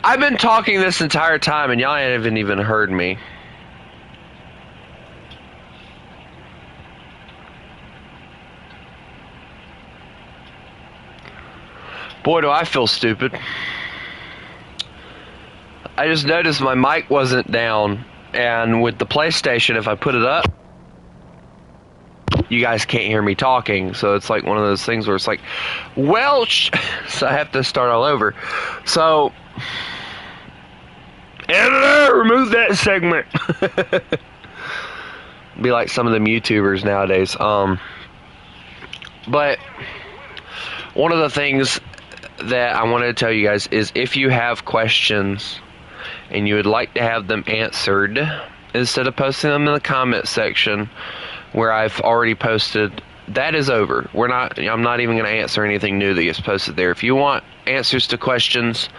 I've been talking this entire time and y'all haven't even heard me. Boy, do I feel stupid. I just noticed my mic wasn't down, and with the PlayStation, if I put it up, you guys can't hear me talking, so it's like one of those things where it's like, Welch! So I have to start all over. So, editor, remove that segment. Be like some of them YouTubers nowadays. But one of the things that I wanted to tell you guys is if you have questions and you would like to have them answered, instead of posting them in the comment section where I've already posted, that is over. I'm not even going to answer anything new that gets posted there. If you want answers to questions,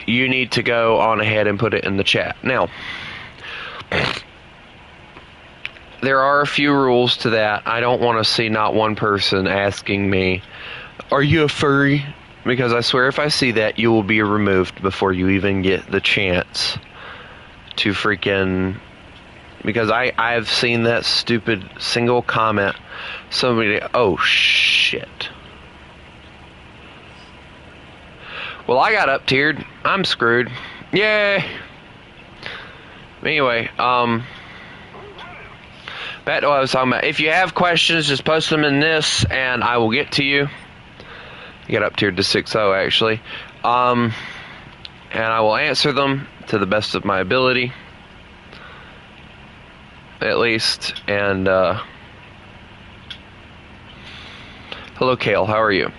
you need to go on ahead and put it in the chat. Now, there are a few rules to that. I don't want to see not one person asking me, "Are you a furry?" Because I swear if I see that, you will be removed before you even get the chance to freaking... Because I've seen that stupid single comment. Somebody... Oh, shit. Well, I got up-tiered. I'm screwed. Yay! Anyway, back to what I was talking about. If you have questions, just post them in this, and I will get to you. You got up-tiered to 6-0, actually. And I will answer them to the best of my ability. At least. And, hello, Kale. How are you?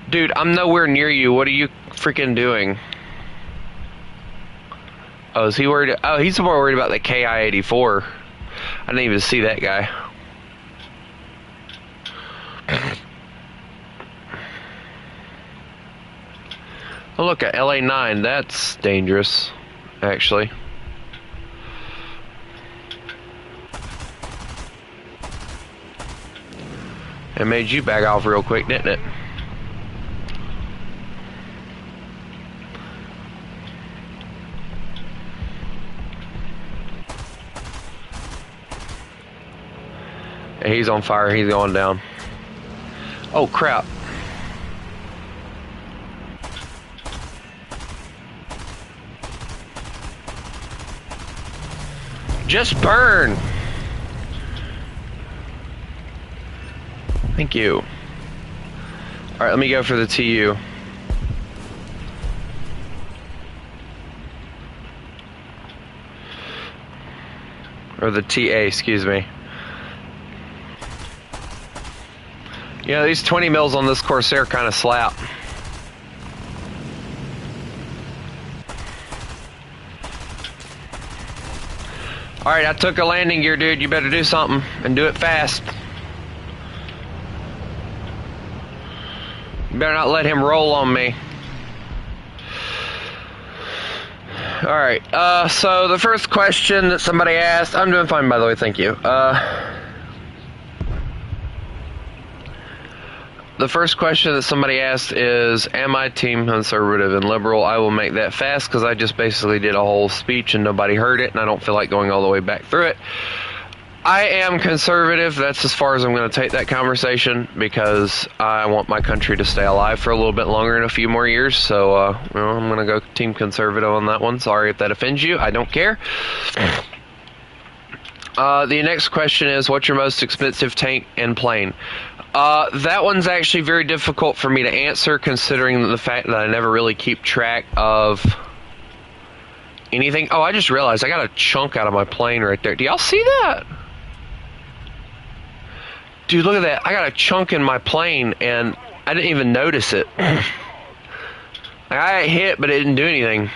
Dude, I'm nowhere near you. What are you freaking doing? Oh, is he worried? Oh, he's more worried about the KI-84. I didn't even see that guy. Oh, look, at LA9. That's dangerous, actually. It made you back off real quick, didn't it? He's on fire. He's going down. Oh, crap. Just burn. Thank you. Alright, let me go for the TU. Or the TA, excuse me. Yeah, these 20 mils on this Corsair kind of slap. Alright, I took a landing gear, dude. You better do something, and do it fast. You better not let him roll on me. Alright, so the first question that somebody asked... I'm doing fine, by the way, thank you. The first question that somebody asked is, am I team conservative and liberal? I will make that fast because I just basically did a whole speech and nobody heard it, and I don't feel like going all the way back through it. I am conservative. That's as far as I'm going to take that conversation because I want my country to stay alive for a little bit longer in a few more years. So I'm going to go team conservative on that one. Sorry if that offends you. I don't care. The next question is, what's your most expensive tank and plane? That one's actually very difficult for me to answer considering the fact that I never really keep track of anything. Oh, I just realized I got a chunk out of my plane right there. Do y'all see that? Dude, look at that. I got a chunk in my plane and I didn't even notice it. I got hit, but it didn't do anything.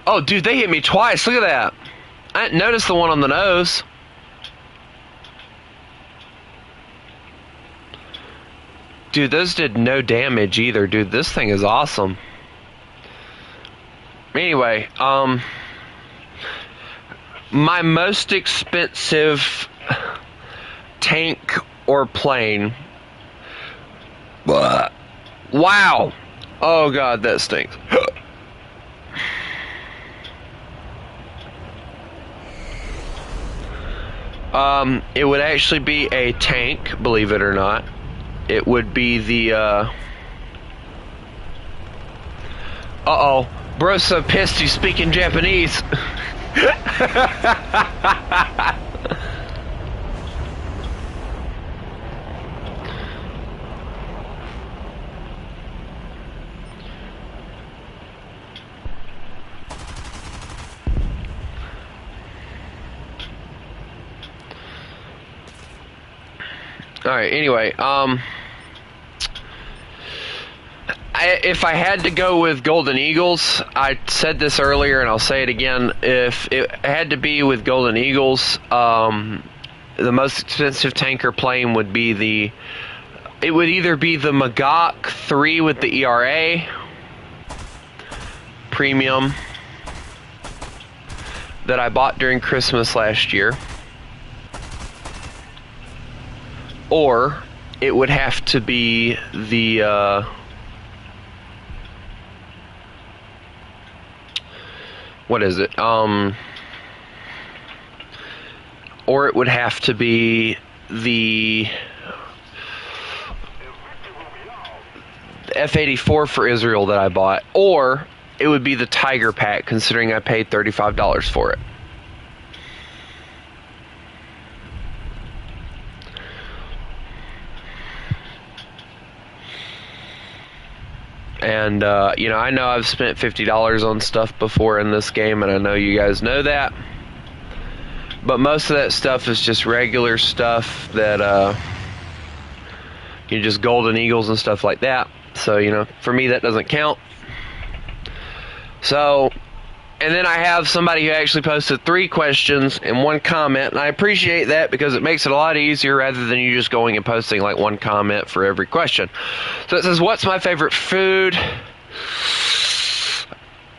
Oh, dude, they hit me twice. Look at that. I didn't notice the one on the nose. Dude, those did no damage either. Dude, this thing is awesome. Anyway, my most expensive tank or plane Wow. Oh god, that stinks. It would actually be a tank, believe it or not. It would be the, uh-oh. Bro's so pissed he's speaking Japanese. Alright, anyway, if I had to go with Golden Eagles, I said this earlier and I'll say it again. If it had to be with Golden Eagles, the most expensive tanker plane would be it would either be the Magok 3 with the ERA premium that I bought during Christmas last year, or it would have to be the what is it? Or it would have to be the F-84 for Israel that I bought, or it would be the Tiger Pack, considering I paid $35 for it. And, I know I've spent $50 on stuff before in this game, and I know you guys know that. But most of that stuff is just regular stuff that, just Golden Eagles and stuff like that. So, for me, that doesn't count. So, and then I have somebody who actually posted 3 questions and 1 comment, and I appreciate that because it makes it a lot easier rather than you just going and posting like 1 comment for every question. So it says, what's my favorite food?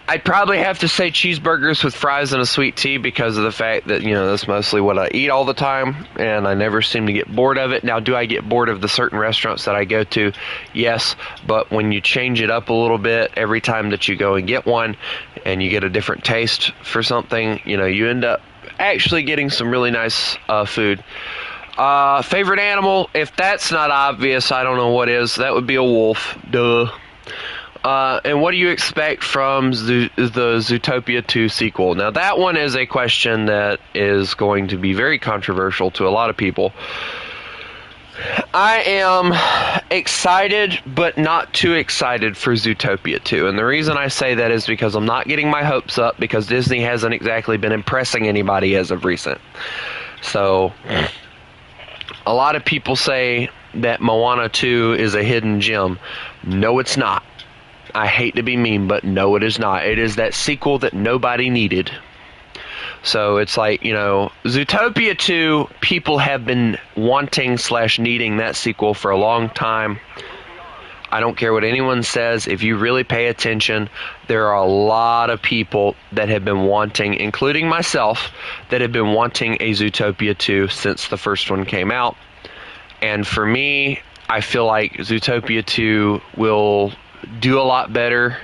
I'd probably have to say cheeseburgers with fries and a sweet tea because of the fact that, that's mostly what I eat all the time, and I never seem to get bored of it. Now, do I get bored of the certain restaurants that I go to? Yes, but when you change it up a little bit every time that you go and get one, and you get a different taste for something, you end up actually getting some really nice food. Favorite animal? If that's not obvious, I don't know what is. That would be a wolf. Duh. And what do you expect from the Zootopia 2 sequel? Now, that one is a question that is going to be very controversial to a lot of people. I am excited, but not too excited for Zootopia 2. And the reason I say that is because I'm not getting my hopes up, because Disney hasn't exactly been impressing anybody as of recent. So, a lot of people say that Moana 2 is a hidden gem. No, it's not. I hate to be mean, but no, it is not. It is that sequel that nobody needed. So it's like, Zootopia 2, people have been wanting / needing that sequel for a long time. I don't care what anyone says. If you really pay attention, there are a lot of people that have been wanting, including myself, that have been wanting a Zootopia 2 since the first one came out. And for me, I feel like Zootopia 2 will do a lot better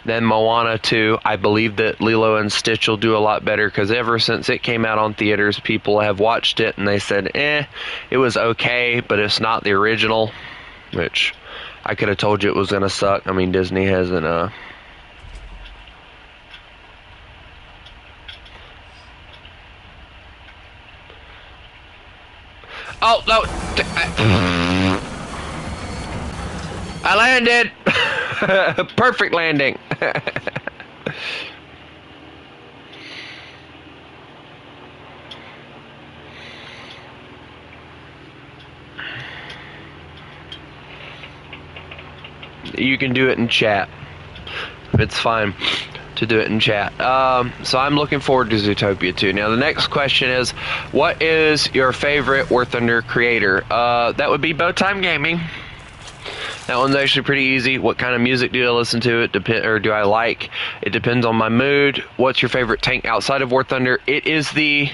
than Moana 2. I believe that Lilo and Stitch will do a lot better because ever since it came out on theaters, people have watched it and they said, it was okay, but it's not the original, which I could have told you it was going to suck. I mean, Disney hasn't, Oh, no! I landed! Perfect landing! You can do it in chat. It's fine to do it in chat. So I'm looking forward to Zootopia 2. Now the next question is, what is your favorite War Thunder creator? That would be Bowtime Gaming. That one's actually pretty easy. What kind of music do I listen to? Do I like? It depends on my mood. What's your favorite tank outside of War Thunder? It is the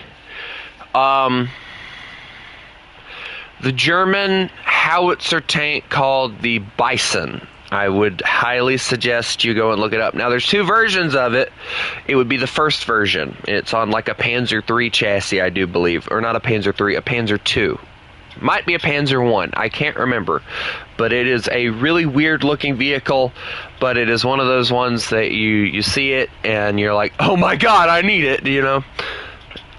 the German howitzer tank called the Bison. I would highly suggest you go and look it up. Now, there's two versions of it. It would be the first version. It's on like a Panzer III chassis, I do believe. Or not a Panzer III, a Panzer II. Might be a Panzer I. I can't remember. But it is a really weird-looking vehicle. But it is one of those ones that you see it and you're like, oh my god, I need it, you know?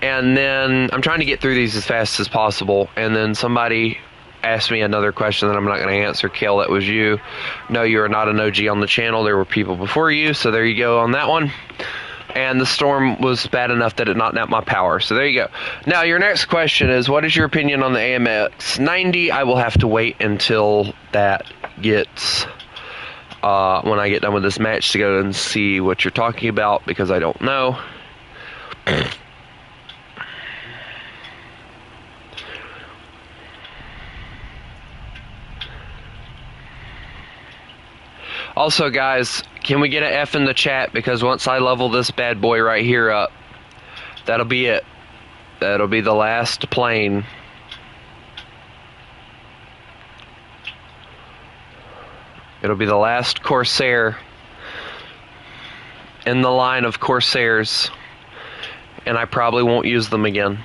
And then I'm trying to get through these as fast as possible. And then somebody asked me another question that I'm not going to answer. Kale, that was you. No, you are not an OG on the channel. There were people before you, so there you go on that one. And the storm was bad enough that it knocked out my power. So there you go. Now, your next question is, what is your opinion on the AMX 90? I will have to wait until that gets, when I get done with this match, to go and see what you're talking about, because I don't know. Also, guys, can we get an F in the chat? Because once I level this bad boy right here up, that'll be it. That'll be the last plane. It'll be the last Corsair in the line of Corsairs, and I probably won't use them again.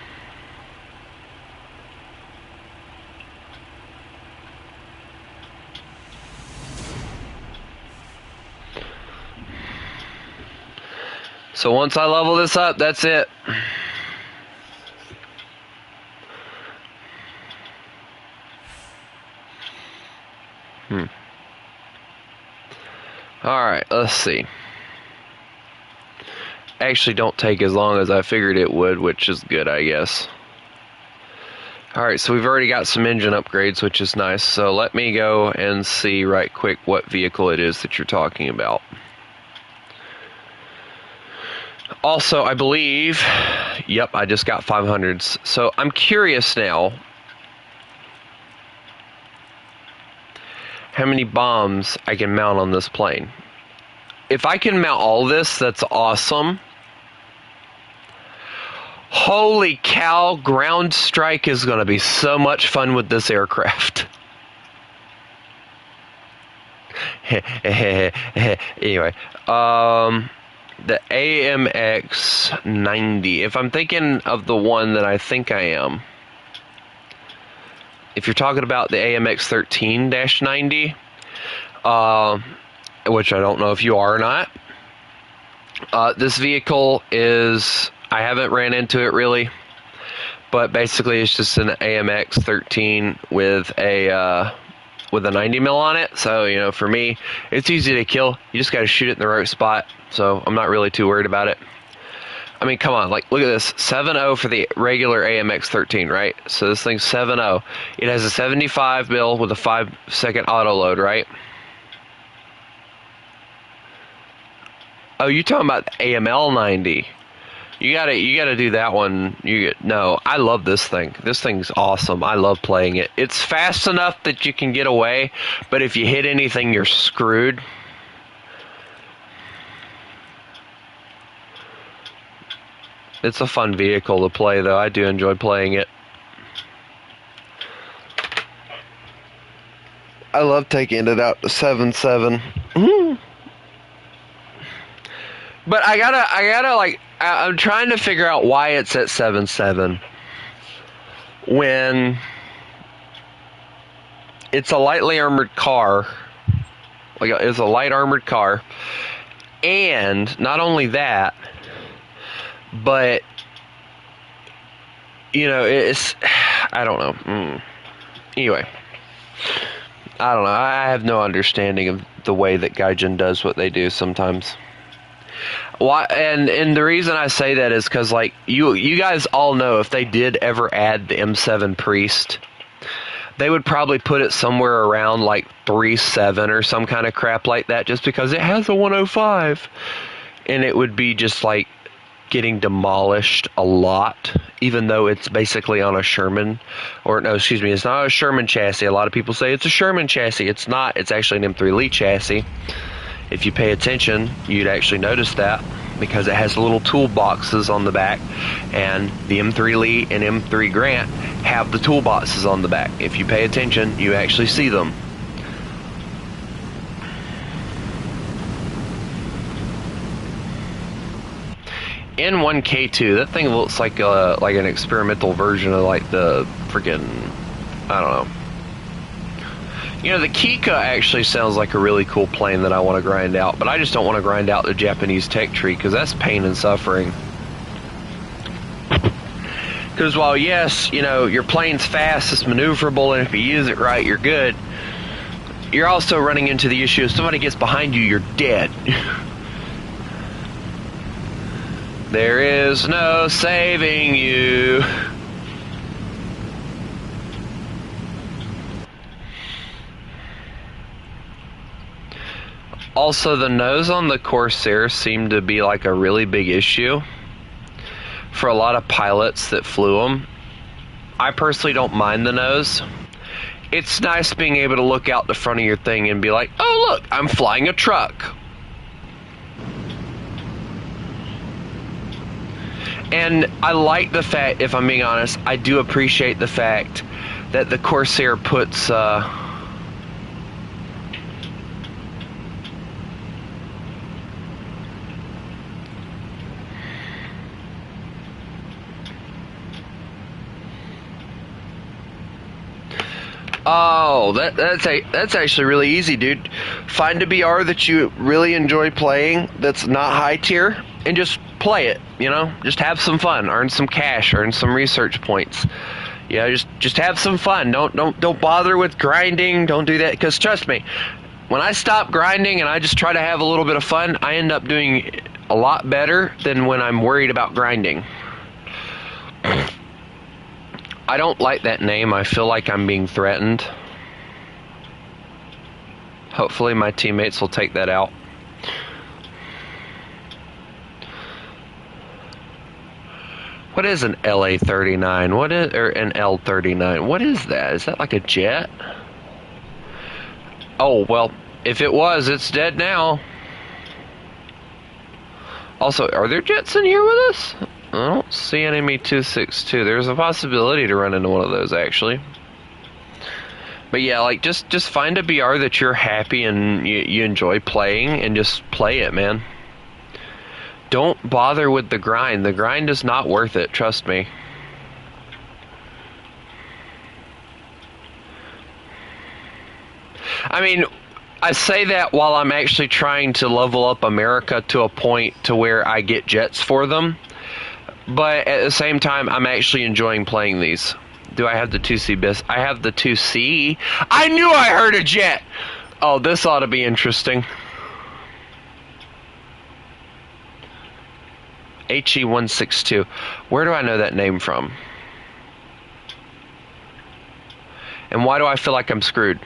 So once I level this up, that's it. Alright, let's see. Actually, don't take as long as I figured it would, which is good, I guess. Alright, so we've already got some engine upgrades, which is nice. So let me go and see right quick what vehicle it is that you're talking about. Also, I believe, yep, I just got 500s. So I'm curious now, how many bombs I can mount on this plane. If I can mount all this, that's awesome. Holy cow, ground strike is going to be so much fun with this aircraft. Anyway, the AMX 90. If I'm thinking of the one that I think I am, if you're talking about the AMX 13-90, which I don't know if you are or not, this vehicle is, I haven't ran into it really, but basically it's just an AMX 13 with a 90 mil on it. So, you know, for me, it's easy to kill. You just got to shoot it in the right spot. So I'm not really too worried about it. I mean, come on, like, look at this. 7.0 for the regular AMX 13, right? So this thing's 7.0. It has a 75 mil with a 5-second auto load, right? Oh, you're talking about the AML 90. You gotta do that one. No, I love this thing. This thing's awesome. I love playing it. It's fast enough that you can get away, but if you hit anything, you're screwed. It's a fun vehicle to play, though. I do enjoy playing it. I love taking it out to 7.7. But I gotta like, I'm trying to figure out why it's at 7.7 when it's a lightly armored car. Like, it's a light armored car, and not only that, but, you know, it's, I don't know. Anyway, I don't know. I have no understanding of the way that Gaijin does what they do sometimes. Why? And the reason I say that is because, like, you guys all know, if they did ever add the M7 Priest, they would probably put it somewhere around like 3.7 or some kind of crap like that, just because it has a 105, and it would be just like getting demolished a lot, even though it's basically on a Sherman, or no, excuse me, it's not a Sherman chassis. A lot of people say it's a Sherman chassis. It's not. It's actually an M3 Lee chassis. If you pay attention, you'd actually notice that. because it has little toolboxes on the back, and the M3 Lee and M3 Grant have the toolboxes on the back. If you pay attention, you actually see them. N1K2, that thing looks like an experimental version of like the freaking, I don't know. You know, the Kika actually sounds like a really cool plane that I want to grind out, but I just don't want to grind out the Japanese tech tree because that's pain and suffering. Because while yes, you know, your plane's fast, it's maneuverable, and if you use it right, you're good, you're also running into the issue if somebody gets behind you, you're dead. There is no saving you. Also, the nose on the Corsair seemed to be like a really big issue for a lot of pilots that flew them. I personally don't mind the nose. It's nice being able to look out the front of your thing and be like, oh look, I'm flying a truck. And I like the fact, if I'm being honest, I do appreciate the fact that the Corsair puts oh, that's actually really easy, dude. Find a BR that you really enjoy playing that's not high tier and just play it, you know? Just have some fun, earn some cash, earn some research points. You know, just have some fun. Don't bother with grinding. Don't do that, cuz trust me, when I stop grinding and I just try to have a little bit of fun, I end up doing a lot better than when I'm worried about grinding. I don't like that name. I feel like I'm being threatened. Hopefully my teammates will take that out. What is an LA-39? What is, or an L-39? What is that? Is that like a jet? Oh, well, if it was, it's dead now. Also, are there jets in here with us? I don't see enemy 262. There's a possibility to run into one of those, actually. But yeah, like, just find a BR that you're happy and you enjoy playing, and just play it, man. Don't bother with the grind. The grind is not worth it, trust me. I mean, I say that while I'm actually trying to level up America to a point to where I get jets for them. But at the same time, I'm actually enjoying playing these. Do I have the 2C bis? I have the 2C. I knew I heard a jet! Oh, this ought to be interesting. HE-162. Where do I know that name from? And why do I feel like I'm screwed?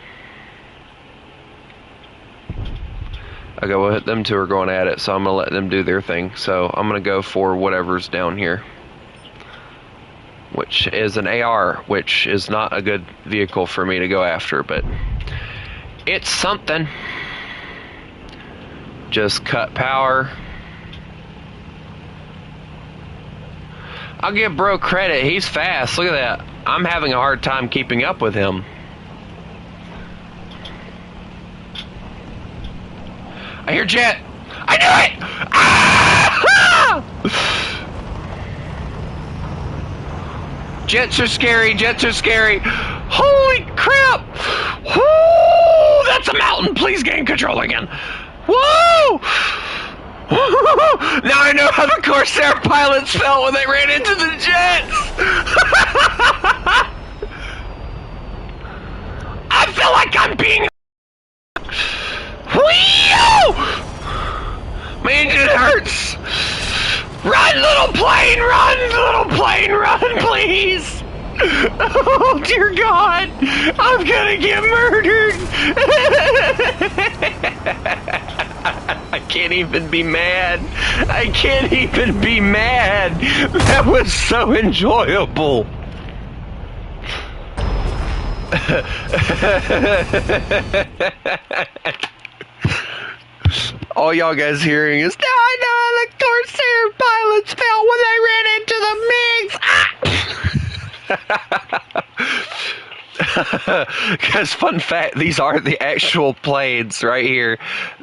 Okay, well, them two are going at it, so I'm going to let them do their thing. So I'm going to go for whatever's down here, which is an AR, which is not a good vehicle for me to go after, but it's something. Just cut power. I'll give bro credit. He's fast. Look at that. I'm having a hard time keeping up with him. I hear jet. I knew it! Ah! Jets are scary. Jets are scary. Holy crap! Woo! That's a mountain. Please gain control again. Woo! Now I know how the Corsair pilots felt when they ran into the jets! I feel like I'm being... Whee! My engine hurts! Run, little plane, run, please! Oh, dear God! I'm gonna get murdered! I can't even be mad. I can't even be mad. That was so enjoyable. All y'all guys hearing is, no, I know, the pilots fell when they ran into the MiGs. Because fun fact, these are the actual planes right here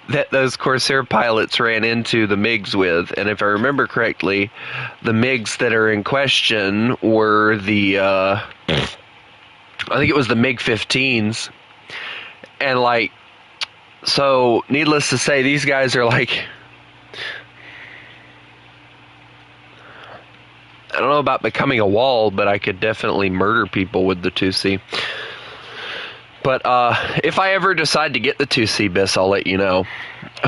that those Corsair pilots ran into the MiGs with. And if I remember correctly, the MiGs that are in question were the, I think it was the MiG-15s. And like, so needless to say, these guys are like, I don't know about becoming a wall, but I could definitely murder people with the 2C. But if I ever decide to get the 2C BIS, I'll let you know.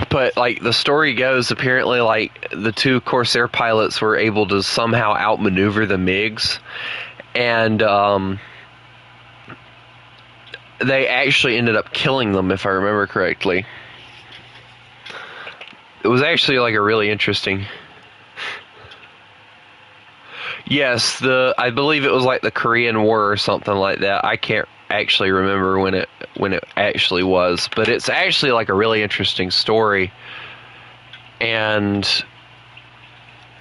But like the story goes, apparently like the two Corsair pilots were able to somehow outmaneuver the MiGs, and they actually ended up killing them, if I remember correctly. It was actually like a really interesting. Yes, I believe it was like the Korean War or something like that. I can't actually remember when it actually was, but it's actually like a really interesting story. And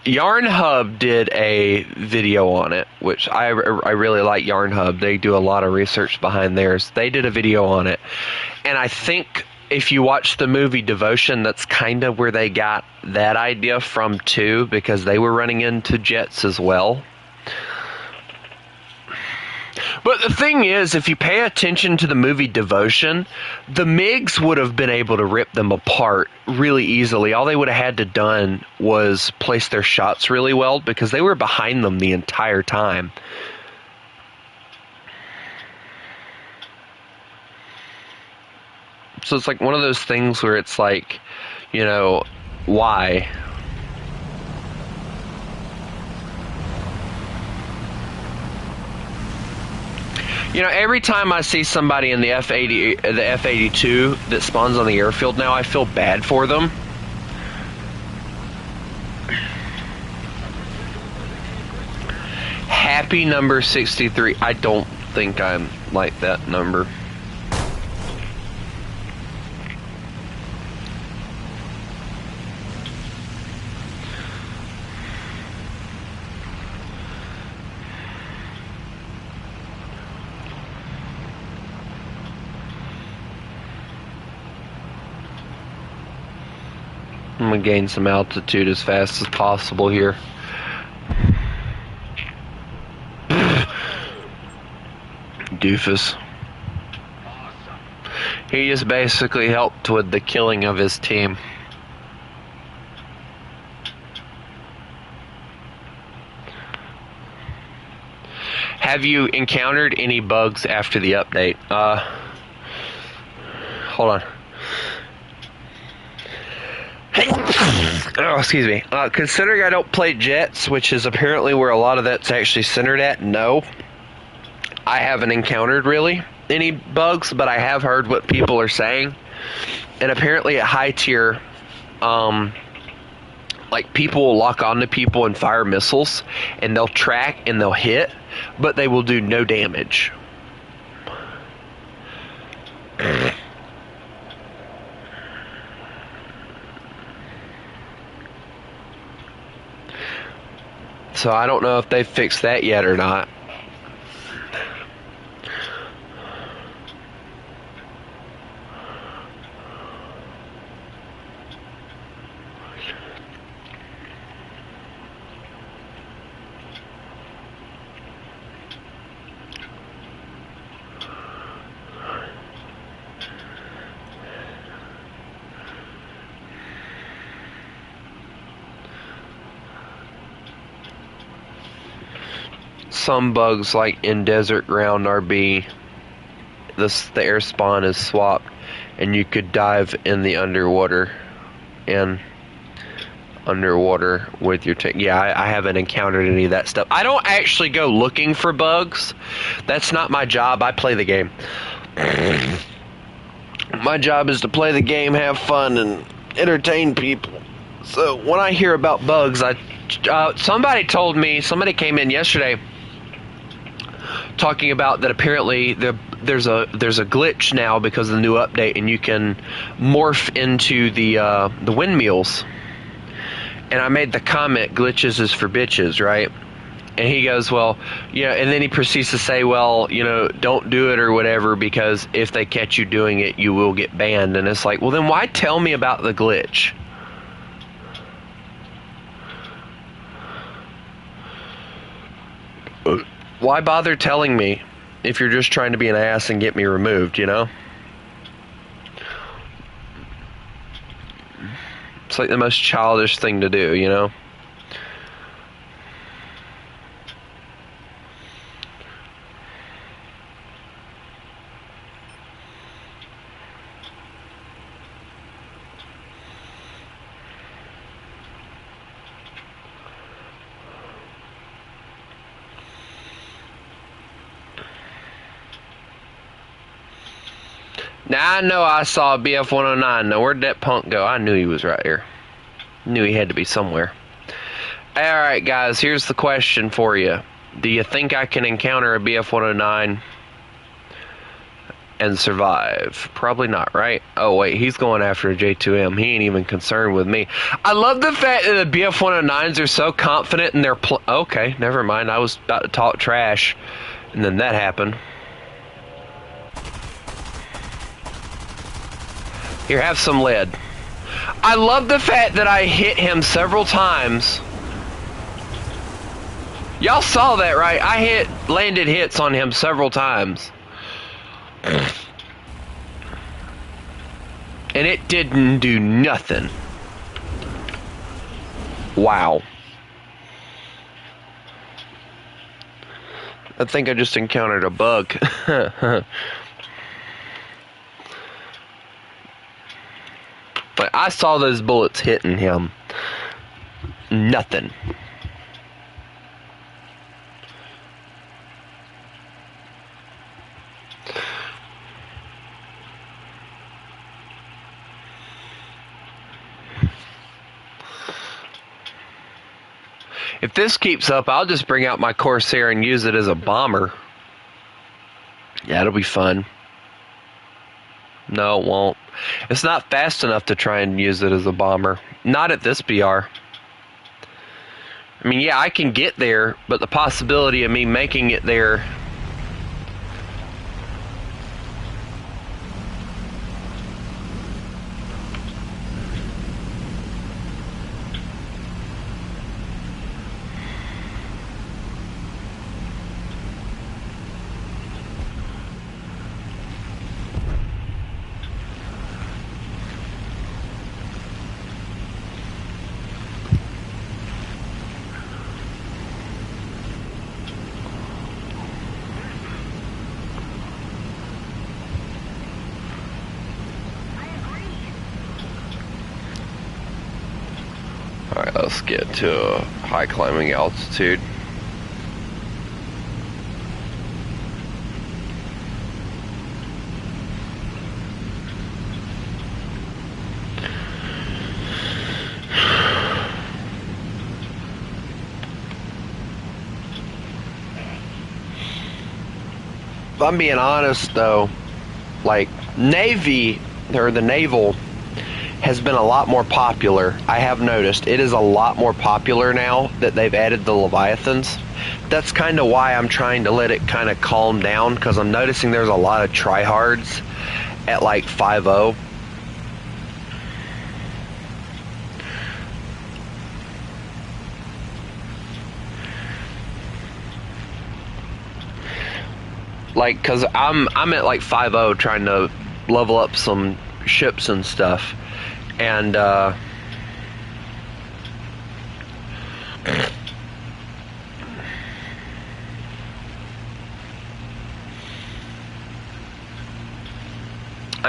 Yarn Hub did a video on it, which I really like Yarn Hub. They do a lot of research behind theirs. They did a video on it, and I think if you watch the movie Devotion, that's kind of where they got that idea from too, because they were running into jets as well. But the thing is, if you pay attention to the movie Devotion, the MiGs would have been able to rip them apart really easily. All they would have had to done was place their shots really well, because they were behind them the entire time. So it's like one of those things where it's like, you know, why? You know, every time I see somebody in the F-82 that spawns on the airfield now, I feel bad for them. Happy number 63. I don't think I'm like that number. I'm going to gain some altitude as fast as possible here. Doofus. He just basically helped with the killing of his team. Have you encountered any bugs after the update? Hold on. Oh, excuse me. Considering I don't play jets, which is apparently where a lot of that's actually centered at, no. I haven't encountered really any bugs, but I have heard what people are saying. And apparently at high tier, like people will lock onto people and fire missiles, and they'll track and they'll hit, but they will do no damage. So I don't know if they've fixed that yet or not. Some bugs, like in Desert Ground RB, the air spawn is swapped, and you could dive in the underwater with your tank. Yeah, I haven't encountered any of that stuff. I don't actually go looking for bugs. That's not my job. I play the game. My job is to play the game, have fun, and entertain people. So when I hear about bugs, somebody came in yesterday talking about that apparently there's a glitch now because of the new update, and you can morph into the windmills. And I made the comment, glitches is for bitches, right? And he goes, well, and then he proceeds to say, well, don't do it or whatever, because if they catch you doing it, you will get banned. And it's like, well, then why tell me about the glitch? Why bother telling me if you're just trying to be an ass and get me removed, It's like the most childish thing to do, Now I know I saw a BF 109. Now where'd that punk go? I knew he was right here. Knew he had to be somewhere. Alright guys, here's the question for you. Do you think I can encounter a BF 109 and survive? Probably not, right? Oh wait, he's going after a J2M. He ain't even concerned with me. I love the fact that the BF 109s are so confident in their okay, never mind. I was about to talk trash and then that happened. Here, have some lead. I love the fact that I hit him several times. Y'all saw that, right? I landed hits on him several times. And it didn't do nothing. Wow. I think I just encountered a bug. But I saw those bullets hitting him. Nothing. If this keeps up, I'll just bring out my Corsair and use it as a bomber. Yeah, it'll be fun. No, it won't. It's not fast enough to try and use it as a bomber. Not at this BR. I mean, yeah, I can get there, but the possibility of me making it there... Alright, let's get to a high climbing altitude. If I'm being honest though, like Navy, or the naval, has been a lot more popular. I have noticed it is a lot more popular now that they've added the Leviathans. That's kind of why I'm trying to let it kind of calm down, because I'm noticing there's a lot of tryhards at like 5.0. Like, cause I'm at like 5.0 trying to level up some ships and stuff. And I'm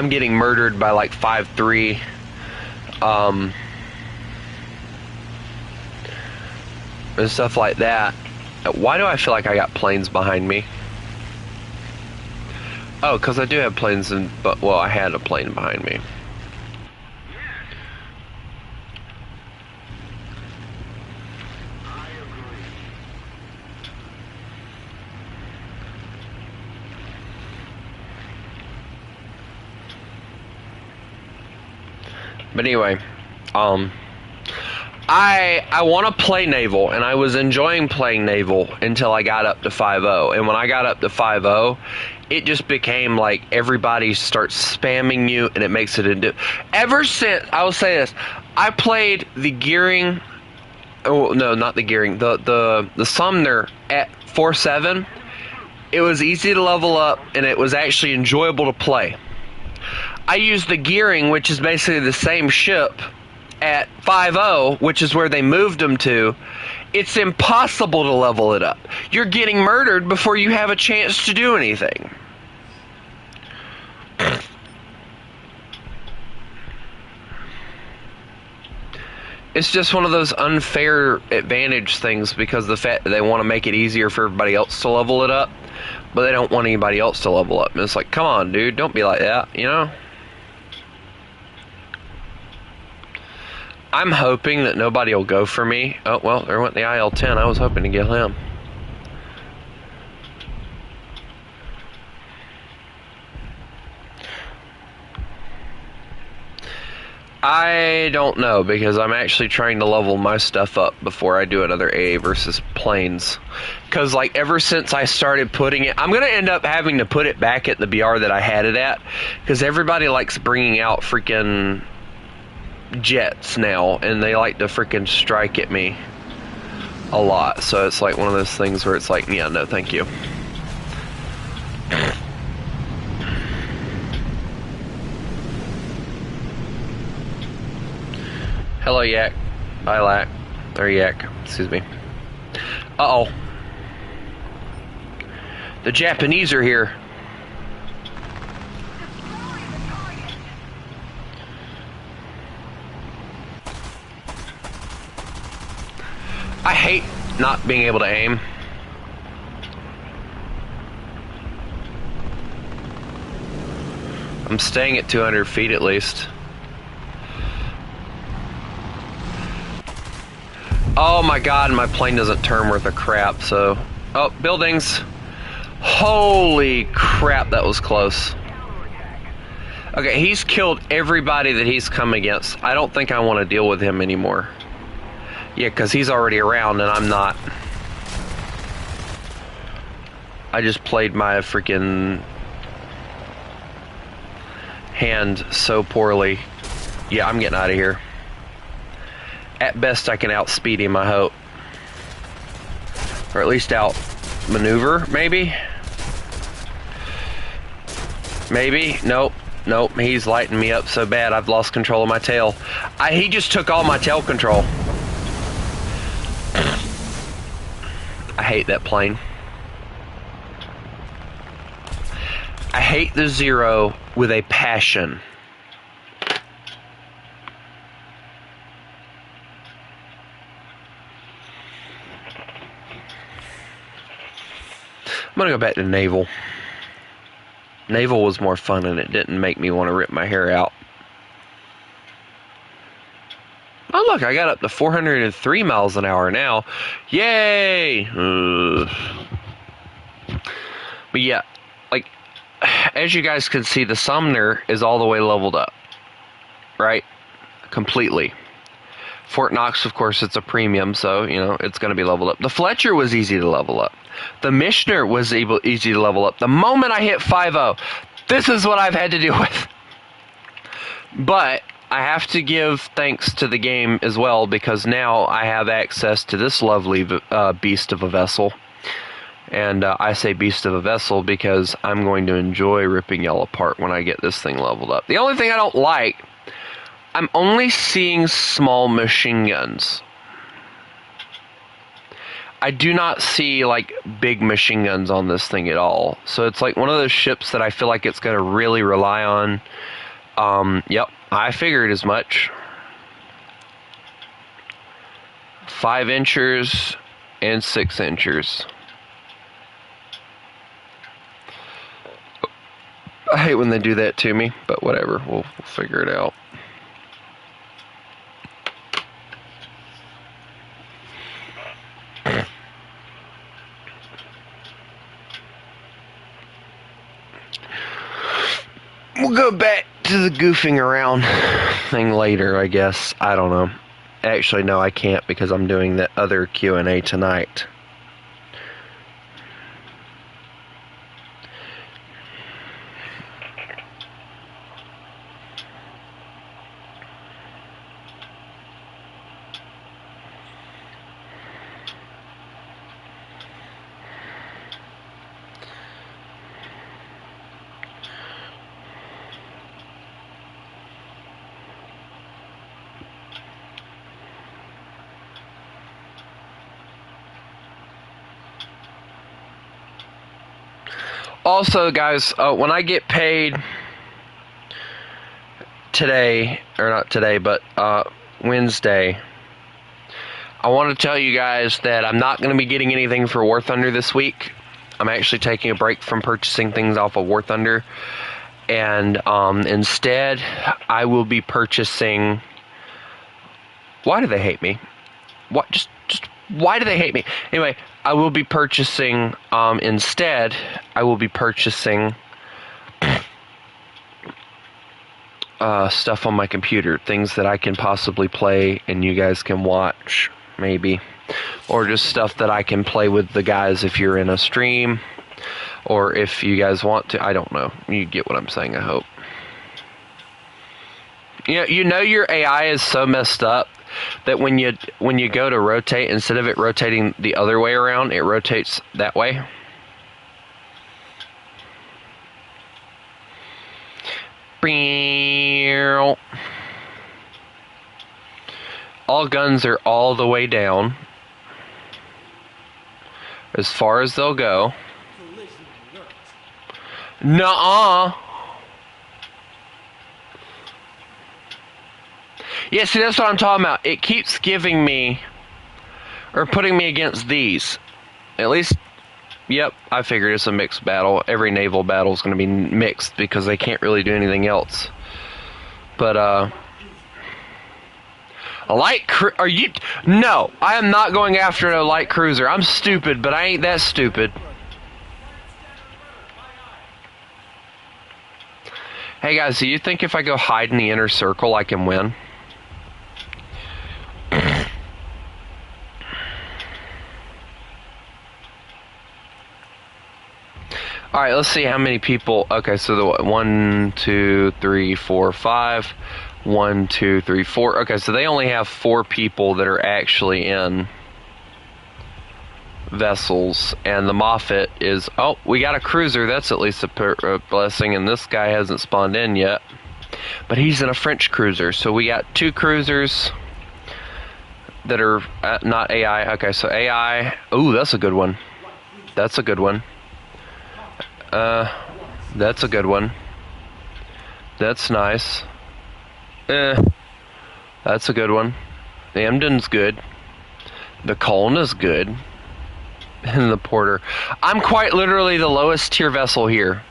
getting murdered by like 5.3. And stuff like that. Why do I feel like I got planes behind me? Oh, because I do have planes, but well, I had a plane behind me. But anyway, I want to play naval, and I was enjoying playing naval until I got up to 5.0. And when I got up to 5.0, it just became like everybody starts spamming you, and it makes it into. Ever since, I will say this, I played the Gearing. Oh no, not the Gearing. The Sumner at 4.7. It was easy to level up, and it was actually enjoyable to play. I used the Gearing, which is basically the same ship, at 5.0, which is where they moved them to. It's impossible to level it up. You're getting murdered before you have a chance to do anything. It's just one of those unfair advantage things because the fact that they want to make it easier for everybody else to level it up, but they don't want anybody else to level up. And it's like, come on, dude, don't be like that, you know? I'm hoping that nobody will go for me. Oh, well, there went the IL-10. I was hoping to get him. I don't know, because I'm actually trying to level my stuff up before I do another AA versus planes. Because, like, ever since I started putting it... I'm going to end up having to put it back at the BR that I had it at. Because everybody likes bringing out freaking jets now. And they like to freaking strike at me a lot. So it's like one of those things where it's like, yeah, no, thank you. Hello, Yak. Lilac. Or Yak. Excuse me. Uh-oh. The Japanese are here. I hate not being able to aim. I'm staying at 200 feet at least. Oh my god, my plane doesn't turn worth a crap, so... Oh, buildings! Holy crap, that was close. Okay, he's killed everybody that he's come against. I don't think I want to deal with him anymore. Yeah, because he's already around and I'm not. I just played my freaking hand so poorly. Yeah, I'm getting out of here. At best, I can outspeed him, I hope. Or at least outmaneuver, maybe? Maybe? Nope. Nope, he's lighting me up so bad I've lost control of my tail. He just took all my tail control. I hate that plane. I hate the Zero with a passion. I'm gonna go back to naval. Naval was more fun and it didn't make me want to rip my hair out. Oh look, I got up to 403 miles an hour now. Yay! But yeah, like, as you guys can see, the Sumner is all the way leveled up. Right? Completely. Fort Knox, of course, it's a premium, so, you know, it's going to be leveled up. The Fletcher was easy to level up. The Mishner was easy to level up. The moment I hit 5.0, this is what I've had to deal with. But I have to give thanks to the game as well, because now I have access to this lovely beast of a vessel. And I say beast of a vessel because I'm going to enjoy ripping y'all apart when I get this thing leveled up. The only thing I don't like... I'm only seeing small machine guns. I do not see, like, big machine guns on this thing at all. So it's like one of those ships that I feel like it's going to really rely on. Yep, I figured as much. 5 inchers and 6 inchers. I hate when they do that to me, but whatever, we'll figure it out. We'll go back to the goofing around thing later, I guess. I don't know. Actually, no, I can't because I'm doing the other Q&A tonight. Also, guys, when I get paid today, or not today, but Wednesday, I want to tell you guys that I'm not going to be getting anything for War Thunder this week. I'm actually taking a break from purchasing things off of War Thunder, and instead, I will be purchasing. Why do they hate me? What? Just why do they hate me? Anyway, I will be purchasing, instead, I will be purchasing stuff on my computer. Things that I can possibly play and you guys can watch, maybe. Or just stuff that I can play with the guys if you're in a stream. Or if you guys want to. I don't know. You get what I'm saying, I hope. You know your AI is so messed up that when you go to rotate, instead of it rotating the other way around, it rotates that way. All guns are all the way down, as far as they'll go. Nuh-uh. Yeah, see, that's what I'm talking about. It keeps giving me, or putting me against these. At least, yep, I figured it's a mixed battle. Every naval battle is going to be mixed because they can't really do anything else. But, a light are you? No, I am not going after a light cruiser. I'm stupid, but I ain't that stupid. Hey guys, do you think if I go hide in the inner circle I can win? Alright, let's see how many people. Okay, so the 1, 2, 3, 4, 5. 1, 2, 3, 4. Okay, so they only have 4 people that are actually in vessels. And the Moffat is. Oh, we got a cruiser. That's at least a blessing. And this guy hasn't spawned in yet. But he's in a French cruiser. So we got 2 cruisers that are not AI. Okay, so AI. Ooh, that's a good one. That's a good one. That's a good one. That's nice. That's a good one. The Emden's good. The Colna's good. And the Porter. I'm quite literally the lowest tier vessel here.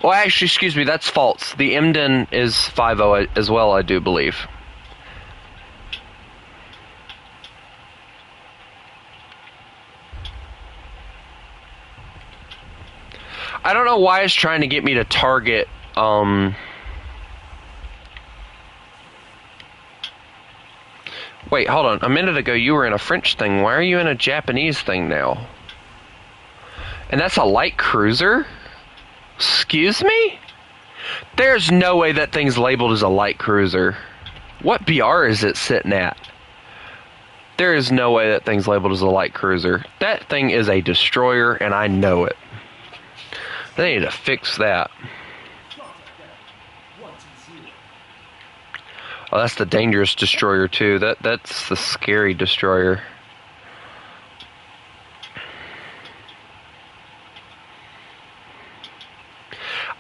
Well, actually, excuse me, that's false. The Emden is 5.0 as well, I do believe. I don't know why it's trying to get me to target, Wait, hold on. A minute ago you were in a French thing. Why are you in a Japanese thing now? And that's a light cruiser? Excuse me? There's no way that thing's labeled as a light cruiser. What BR is it sitting at? There is no way that thing's labeled as a light cruiser. That thing is a destroyer, and I know it. They need to fix that. Oh, that's the dangerous destroyer too. That's the scary destroyer.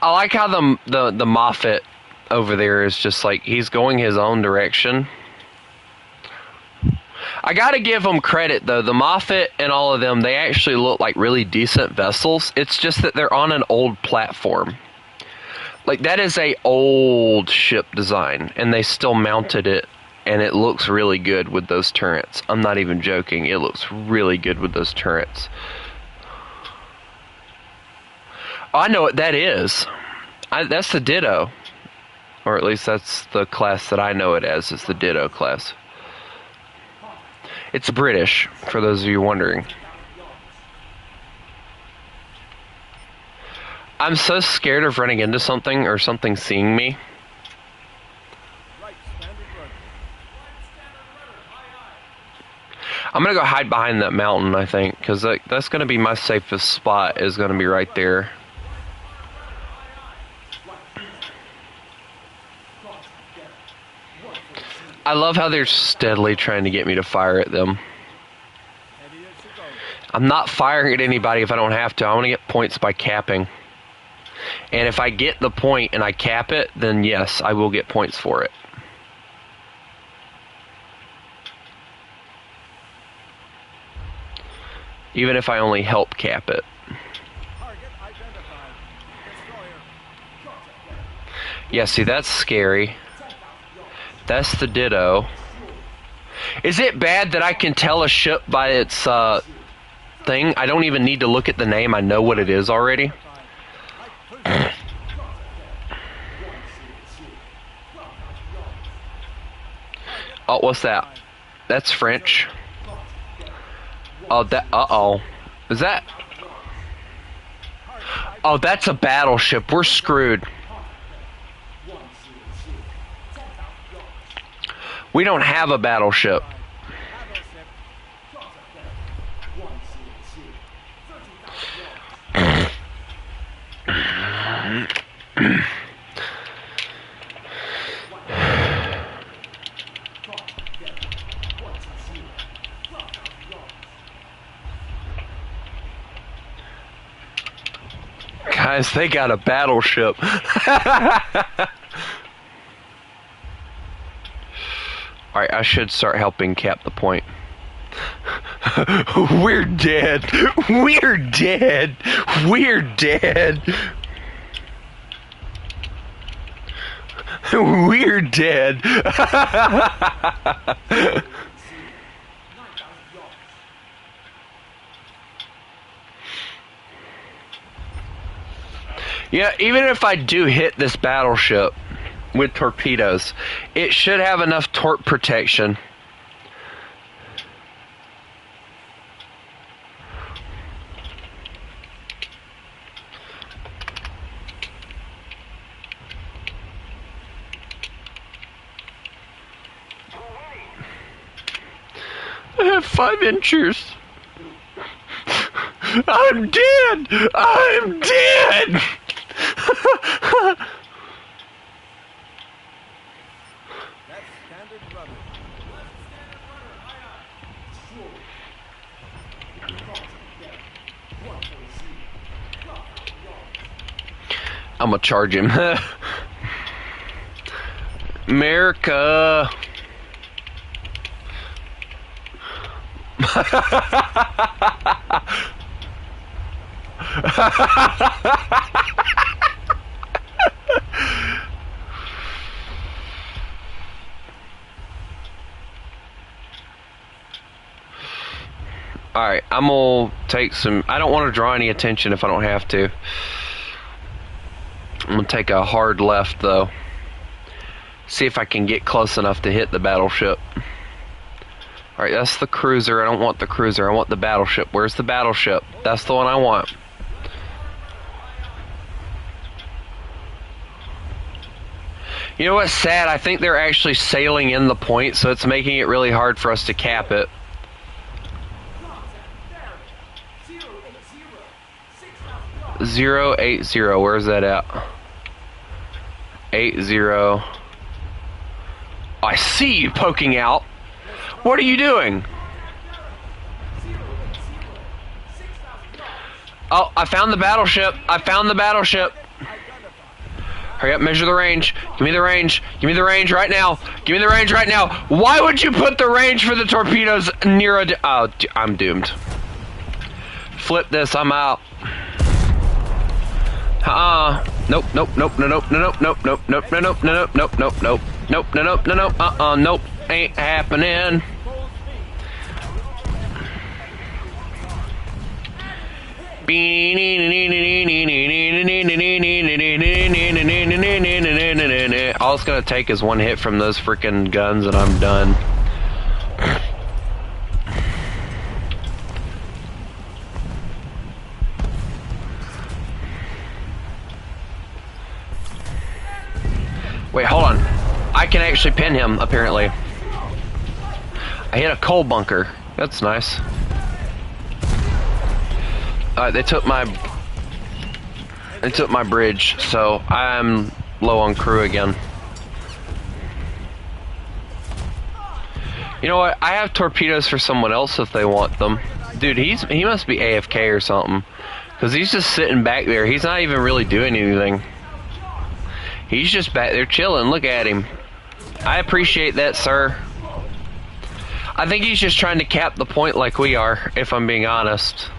I like how the Moffat over there is just like he's going his own direction. I gotta give them credit though. The Moffat and all of them, they actually look like really decent vessels. It's just that they're on an old platform. Like that is a old ship design, and they still mounted it, and it looks really good with those turrets. I'm not even joking. It looks really good with those turrets. Oh, I know what that is. That's the Ditto. Or at least that's the class that I know it as, is the Ditto class. It's British, for those of you wondering. I'm so scared of running into something or something seeing me. I'm gonna go hide behind that mountain, I think, because that's gonna be my safest spot, is gonna be right there. I love how they're steadily trying to get me to fire at them. I'm not firing at anybody if I don't have to. I want to get points by capping. And if I get the point and I cap it, then yes, I will get points for it. Even if I only help cap it. Yeah, see, that's scary. That's the Ditto. Is it bad that I can tell a ship by its thing? I don't even need to look at the name. I know what it is already. Oh, what's that? That's French. Oh, that. Uh-oh. Is that? Oh, that's a battleship. We're screwed. We don't have a battleship. Guys, they got a battleship. Alright, I should start helping cap the point. We're dead. We're dead. We're dead. We're dead. Yeah, even if I do hit this battleship with torpedoes, it should have enough torp protection. I have 5 inches. I'm dead! I'm dead! I'm gonna charge him. America. Alright, I'm gonna take some... I don't want to draw any attention if I don't have to. I'm gonna take a hard left, though. See if I can get close enough to hit the battleship. Alright, that's the cruiser. I don't want the cruiser. I want the battleship. Where's the battleship? That's the one I want. You know what's sad? I think they're actually sailing in the point, so it's making it really hard for us to cap it. 080. Where's that at? 80. I see you poking out. What are you doing? Oh, I found the battleship. I found the battleship. Hurry up, measure the range. Give me the range. Give me the range right now. Give me the range right now. Why would you put the range for the torpedoes near a... Oh, I'm doomed. Flip this. I'm out. Nope, nope, nope, no, nope, no, nope, nope, nope, nope, no, nope, no, nope, nope, nope, nope, nope, no, nope, no, nope, nope, ain't happening. All it's gonna take is one hit from those freaking guns and I'm done. Wait, hold on. I can actually pin him, apparently. I hit a coal bunker. That's nice. Alright, they took my bridge, so I'm low on crew again. You know what? I have torpedoes for someone else if they want them. Dude, he must be AFK or something. Because he's just sitting back there. He's not even really doing anything. He's just back there chilling. Look at him. I appreciate that, sir. I think he's just trying to cap the point like we are, if I'm being honest.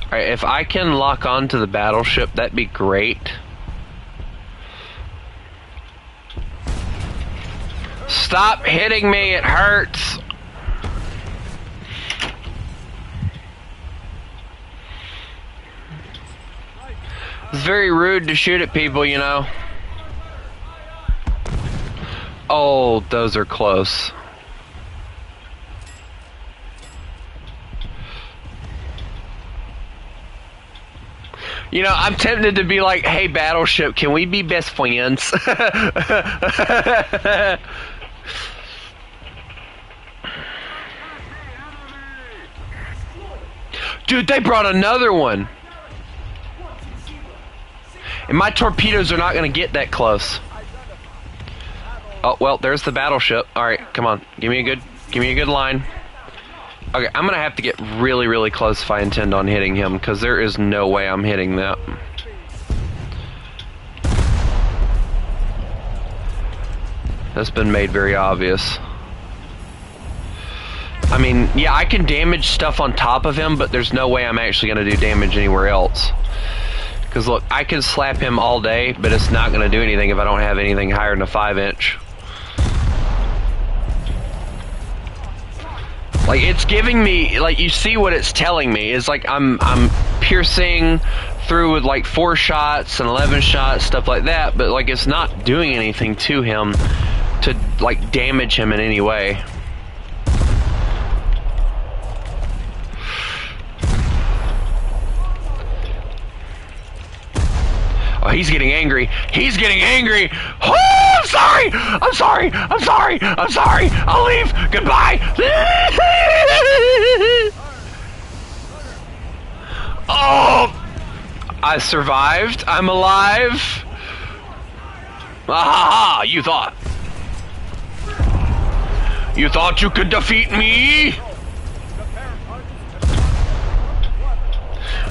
Alright, if I can lock on to the battleship, that'd be great. Stop hitting me, it hurts! It's very rude to shoot at people, you know. Oh, those are close. You know, I'm tempted to be like, hey, battleship, can we be best friends? Dude, they brought another one. And my torpedoes are not going to get that close. Oh, well, there's the battleship. Alright, come on. Give me a good line. Okay, I'm gonna have to get really, really close if I intend on hitting him, because there is no way I'm hitting that. That's been made very obvious. I mean, yeah, I can damage stuff on top of him, but there's no way I'm actually gonna do damage anywhere else. Because look, I can slap him all day, but it's not gonna do anything if I don't have anything higher than a 5-inch. Like, it's giving me, like, you see what it's telling me. It's like I'm piercing through with like 4 shots and 11 shots, stuff like that, but like it's not doing anything to him to like damage him in any way. Oh, he's getting angry. He's getting angry. Oh, I'm sorry. I'm sorry. I'm sorry. I'm sorry. I'll leave. Goodbye. Oh, I survived. I'm alive. Ah, you thought. You thought you could defeat me?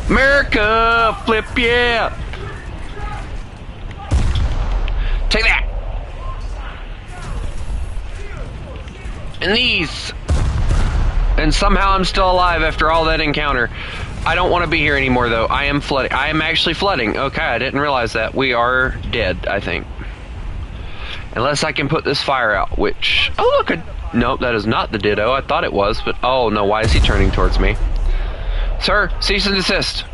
America, flip, yeah. Take that! And these! And somehow I'm still alive after all that encounter. I don't want to be here anymore, though. I am flooding. I am actually flooding. Okay, I didn't realize that. We are dead, I think. Unless I can put this fire out, which... Oh, look! Nope, that is not the Ditto. I thought it was, but... Oh, no, why is he turning towards me? Sir, cease and desist.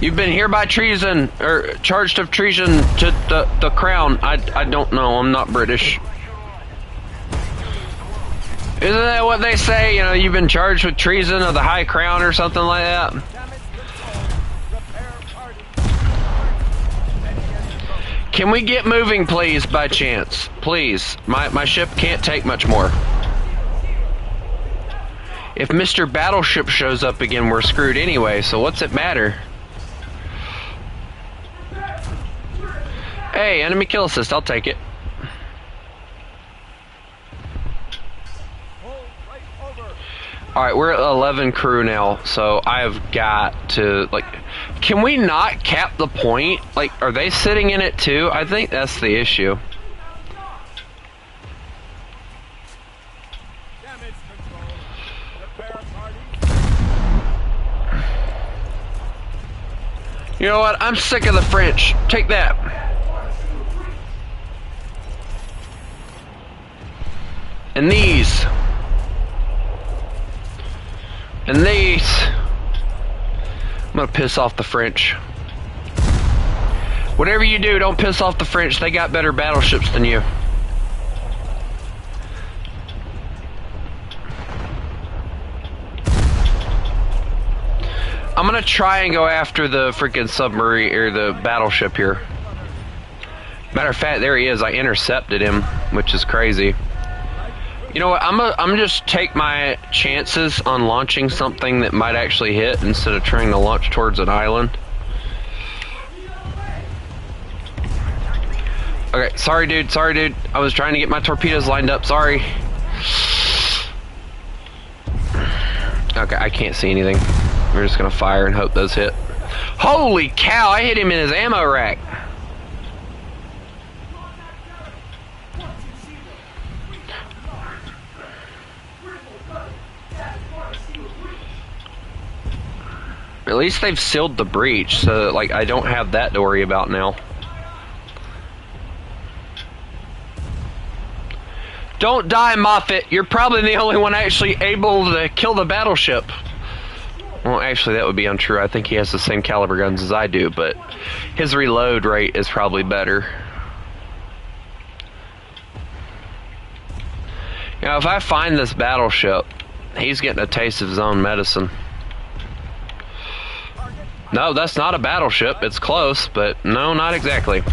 You've been here by treason, or charged of treason to the crown. I don't know, I'm not British. Isn't that what they say? You know, you've been charged with treason of the High Crown or something like that? Can we get moving, please, by chance? Please. My ship can't take much more. If Mr. Battleship shows up again, we're screwed anyway, so what's it matter? Hey, enemy kill assist, I'll take it. Alright, we're at 11 crew now, so I've got to, like... Can we not cap the point? Like, are they sitting in it too? I think that's the issue. You know what? I'm sick of the French. Take that. And these. And these. gonna piss off the French. Whatever you do, don't piss off the French. They got better battleships than you. I'm gonna try and go after the freaking submarine or the battleship here. Matter of fact, there he is. I intercepted him, which is crazy. You know what? I'm just take my chances on launching something that might actually hit instead of trying to launch towards an island. Okay, sorry dude, I was trying to get my torpedoes lined up, sorry. Okay, I can't see anything. We're just gonna fire and hope those hit. Holy cow, I hit him in his ammo rack. At least they've sealed the breach, so like I don't have that to worry about now. Don't die, Moffat. You're probably the only one actually able to kill the battleship. Well, actually, that would be untrue. I think he has the same caliber guns as I do, but his reload rate is probably better. You know, if I find this battleship, he's getting a taste of his own medicine. No, that's not a battleship. It's close, but no, not exactly.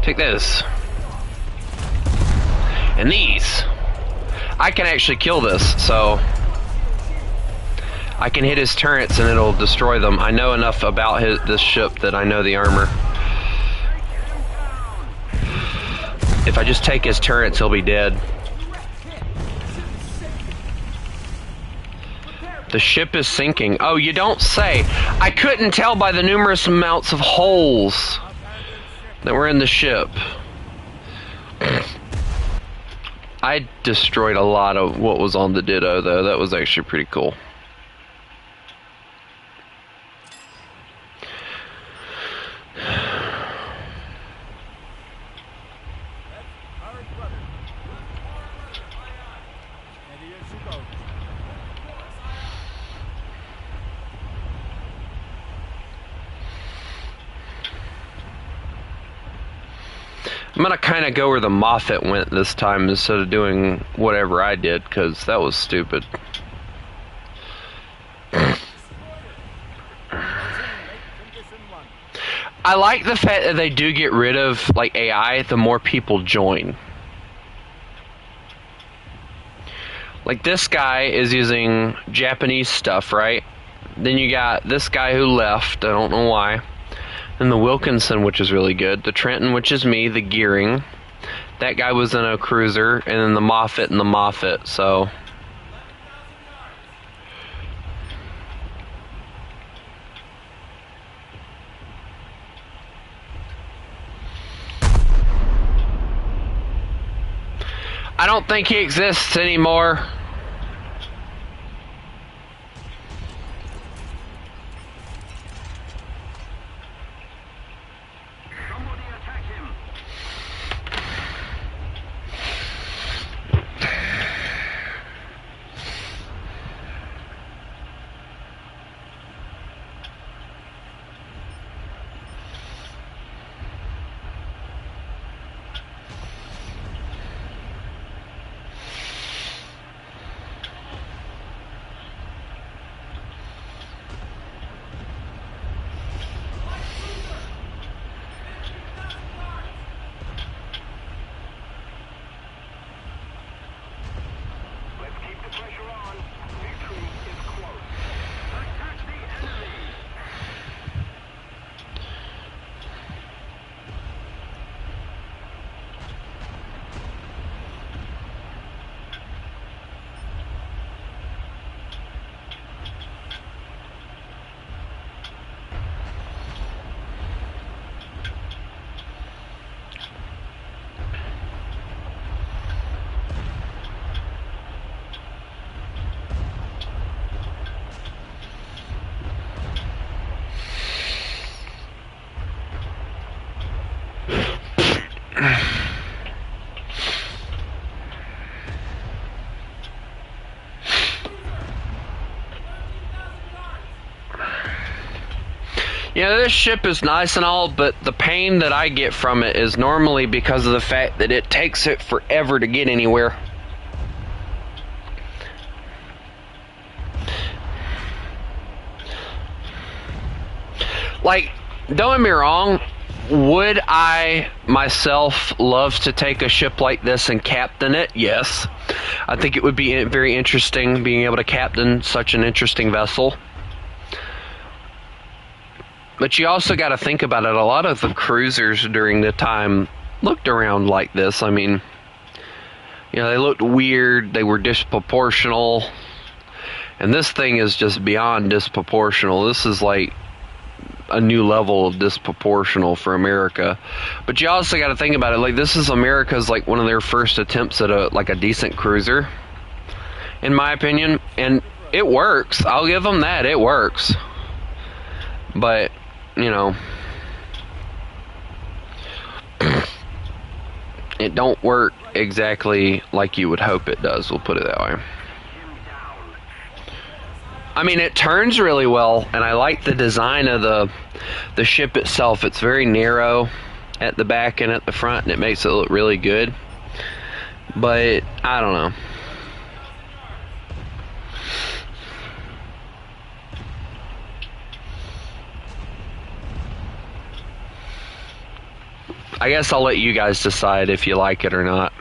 Take this. And these. I can actually kill this, so I can hit his turrets and it'll destroy them. I know enough about this ship that I know the armor. If I just take his turrets, he'll be dead. The ship is sinking. Oh, you don't say. I couldn't tell by the numerous amounts of holes that were in the ship. I destroyed a lot of what was on the Ditto, though. That was actually pretty cool. I'm gonna kind of go where the Moffat went this time instead of doing whatever I did, because that was stupid. I like the fact that they do get rid of like AI the more people join. Like this guy is using Japanese stuff, right? Then you got this guy who left, I don't know why. And the Wilkinson, which is really good. The Trenton, which is me. The Gearing. That guy was in a cruiser. And then the Moffat and the Moffat. So I don't think he exists anymore. Yeah, this ship is nice and all, but the pain that I get from it is normally because of the fact that it takes it forever to get anywhere. Like, don't get me wrong, would I myself love to take a ship like this and captain it? Yes. I think it would be very interesting being able to captain such an interesting vessel. But you also got to think about it. A lot of the cruisers during the time looked around like this. I mean, you know, they looked weird. They were disproportional. And this thing is just beyond disproportional. This is like a new level of disproportional for America. But you also got to think about it. Like, this is America's, like, one of their first attempts at a decent cruiser, in my opinion. And it works. I'll give them that. It works. But, you know, it don't work exactly like you would hope it does. We'll put it that way. I mean, it turns really well, and I like the design of the ship itself. It's very narrow at the back and at the front, and it makes it look really good. But, I don't know. I guess I'll let you guys decide if you like it or not.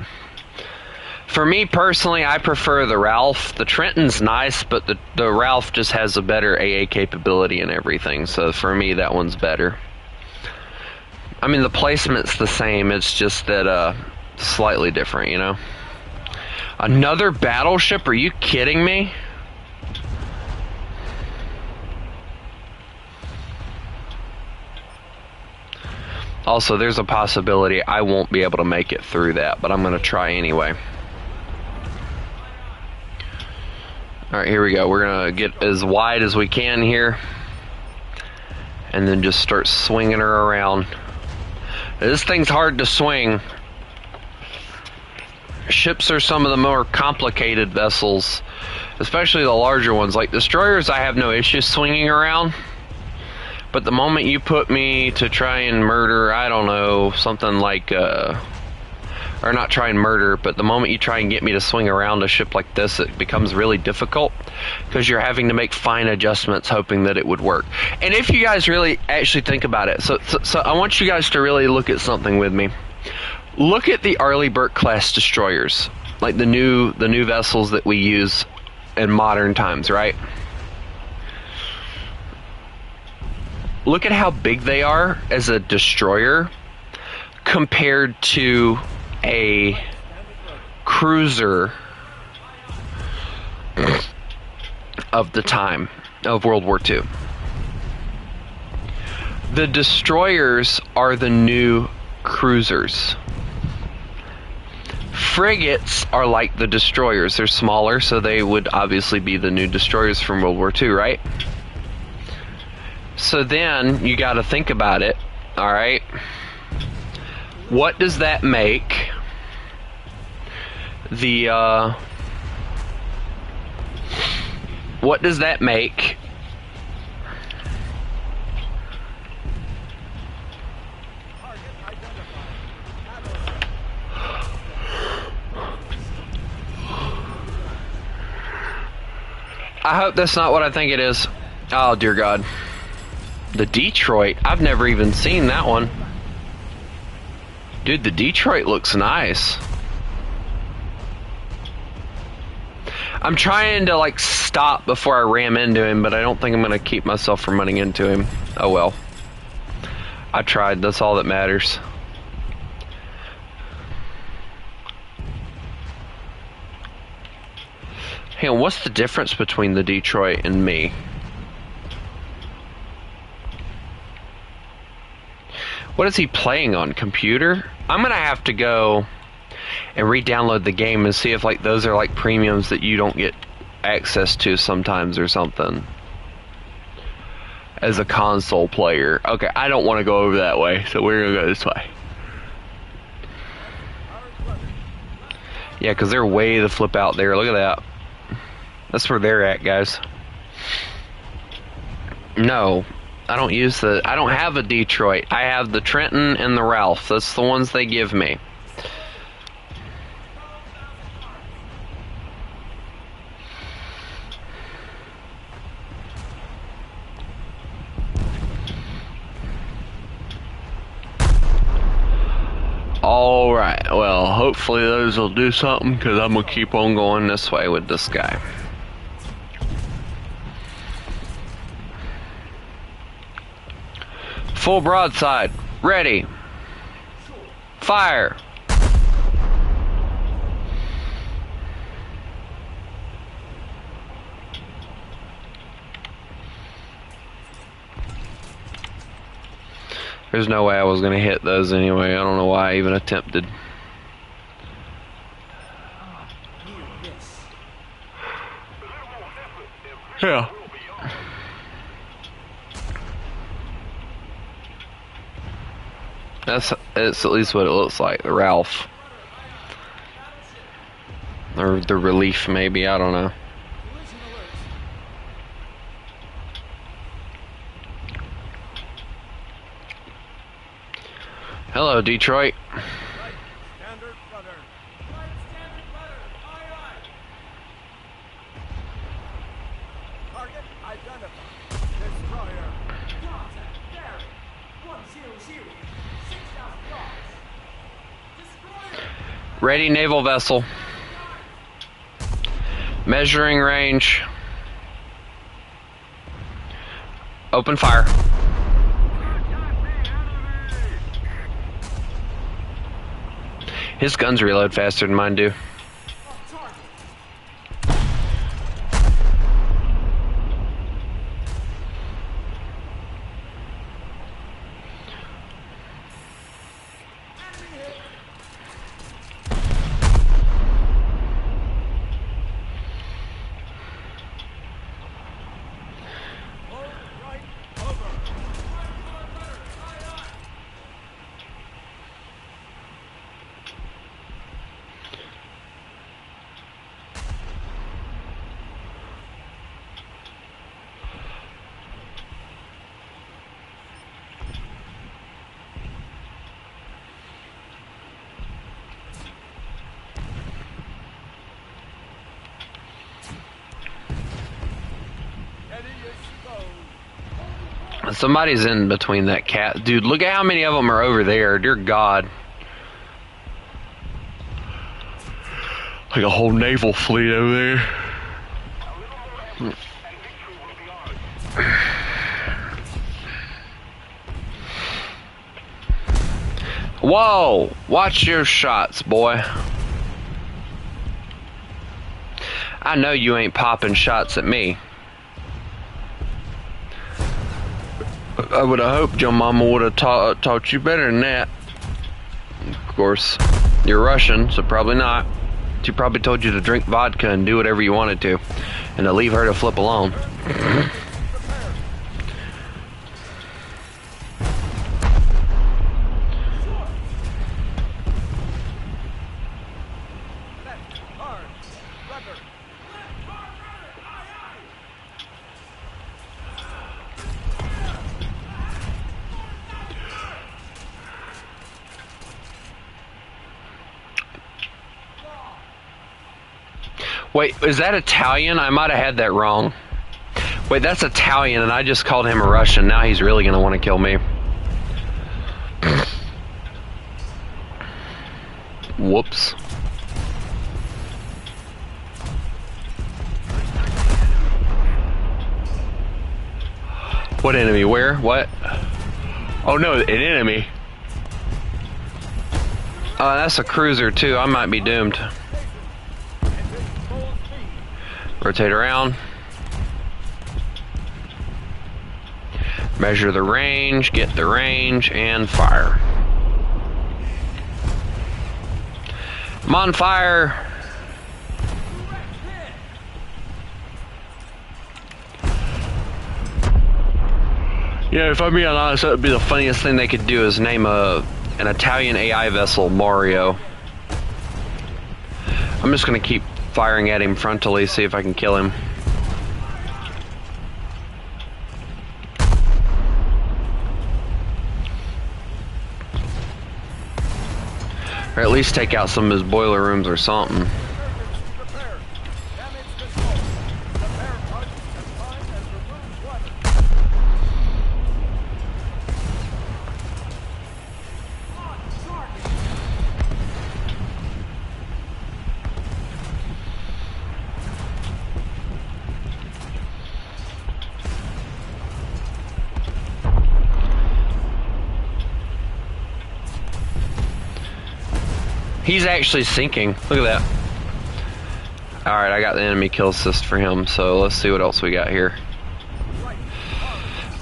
For me personally, I prefer the Ralph. The Trenton's nice, but the Ralph just has a better AA capability and everything. So for me, that one's better. I mean, the placement's the same. It's just that slightly different, you know? Another battleship? Are you kidding me? Also, there's a possibility I won't be able to make it through that, but I'm going to try anyway. Alright, here we go. We're going to get as wide as we can here, and then just start swinging her around. This thing's hard to swing. Ships are some of the more complicated vessels, especially the larger ones. Like destroyers, I have no issue swinging around. But the moment you put me to try and murder, I don't know, something like, or not try and murder, but the moment you try and get me to swing around a ship like this, it becomes really difficult because you're having to make fine adjustments hoping that it would work. And if you guys really actually think about it, so I want you guys to really look at something with me. Look at the Arleigh Burke class destroyers, like the new vessels that we use in modern times, right? Look at how big they are as a destroyer compared to a cruiser of the time of World War II. The destroyers are the new cruisers. Frigates are like the destroyers. They're smaller, so they would obviously be the new destroyers from World War II, right? So then you got to think about it, all right? What does that make the what does that make I hope that's not what I think it is. Oh dear God. The Detroit, I've never even seen that one. Dude, the Detroit looks nice. I'm trying to like stop before I ram into him, but I don't think I'm gonna keep myself from running into him. Oh well. I tried, that's all that matters. Hey, what's the difference between the Detroit and me? What is he playing on? Computer? I'm gonna have to go and re-download the game and see if like those are like premiums that you don't get access to sometimes or something as a console player. Okay, I don't want to go over that way, so we're gonna go this way. Yeah, because they're way the flip out there. Look at that. That's where they're at, guys. No, I don't use the. I don't have a Detroit. I have the Trenton and the Ralph. That's the ones they give me. Alright, well, hopefully those will do something, because I'm going to keep on going this way with this guy. Full broadside. Ready. Fire. There's no way I was going to hit those anyway. I don't know why I even attempted. Yeah. It's at least what it looks like, the Ralph. Or the Relief, maybe, I don't know. Hello, Detroit. Standard rudder. Target identified. Destroyer. Contact Barry. 100, 6,000 yards. Destroyer. Ready, naval vessel. Measuring range. Open fire. His guns reload faster than mine do. Somebody's in between that cat. Dude, look at how many of them are over there. Dear God. Like a whole naval fleet over there. Whoa! Watch your shots, boy. I know you ain't popping shots at me. I would have hoped your mama would have taught you better than that. Of course, you're Russian, so probably not. She probably told you to drink vodka and do whatever you wanted to, and to leave her to flip alone. Wait, is that Italian? I might have had that wrong. Wait, that's Italian, and I just called him a Russian. Now he's really going to want to kill me. Whoops. What enemy? Where? What? Oh no, an enemy. Oh, that's a cruiser too. I might be doomed. Rotate around. Measure the range, get the range, and fire. I'm on fire. Yeah, if I'm being honest, that would be the funniest thing they could do is name an Italian AI vessel Mario. I'm just gonna keep firing at him frontally, see if I can kill him. Or at least take out some of his boiler rooms or something. Emergency repair. Damage control. Repair parts confined and remove weapons. On target. He's actually sinking. Look at that. Alright, I got the enemy kill assist for him, so let's see what else we got here.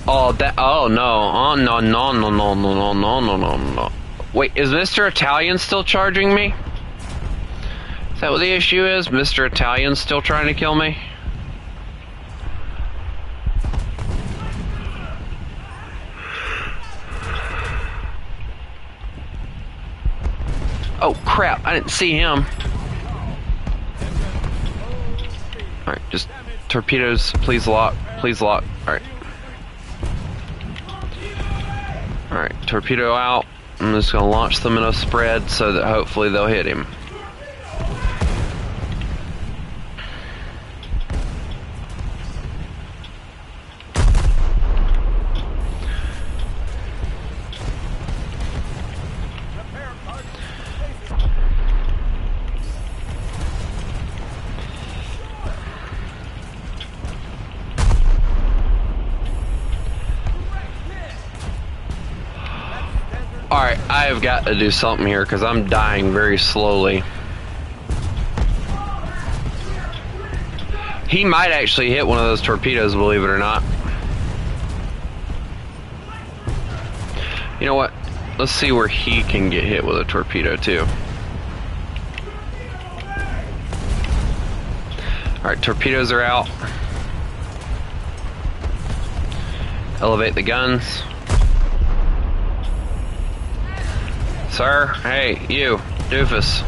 Oh, that. Oh, no. Oh, no, no, no, no, no, no, no, no, no. Wait, is Mr. Italian still charging me? Is that what the issue is? Mr. Italian's still trying to kill me? Oh, crap. I didn't see him. Alright, just torpedoes. Please lock. Please lock. Alright. Alright, torpedo out. I'm just going to launch them in a spread so that hopefully they'll hit him. Repair parts. Alright, I have got to do something here because I'm dying very slowly. He might actually hit one of those torpedoes, believe it or not. You know what? Let's see where he can get hit with a torpedo too. Alright, torpedoes are out. Elevate the guns. Sir, hey, you, doofus.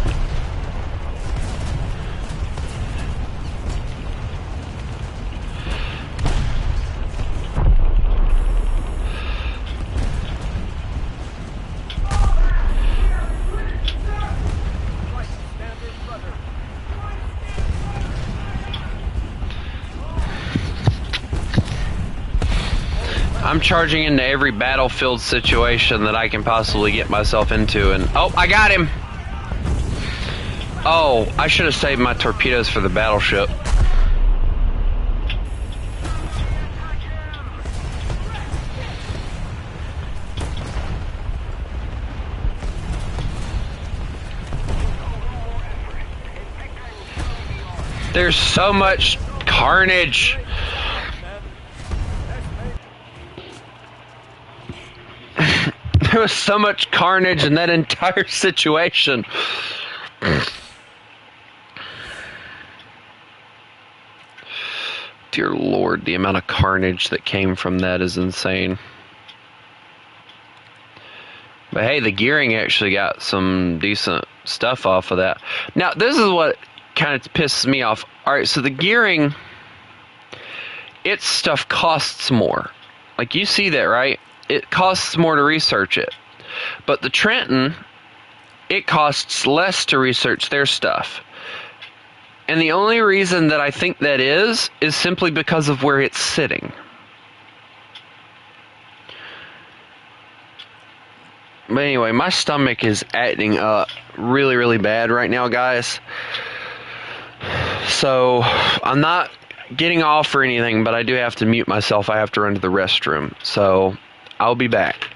Right standard rudder. I'm charging into every battlefield situation that I can possibly get myself into, and oh, I got him! Oh, I should have saved my torpedoes for the battleship. There's so much carnage. There was so much carnage in that entire situation. Dear Lord, the amount of carnage that came from that is insane. But hey, the gearing actually got some decent stuff off of that. Now, this is what kind of pisses me off. Alright, so the gearing, its stuff costs more. Like, you see that, right? It costs more to research it. But the Trenton, it costs less to research their stuff. And the only reason that I think that is simply because of where it's sitting. But anyway, my stomach is acting up really, really bad right now, guys. So, I'm not getting off or anything, but I do have to mute myself. I have to run to the restroom. So, I'll be back.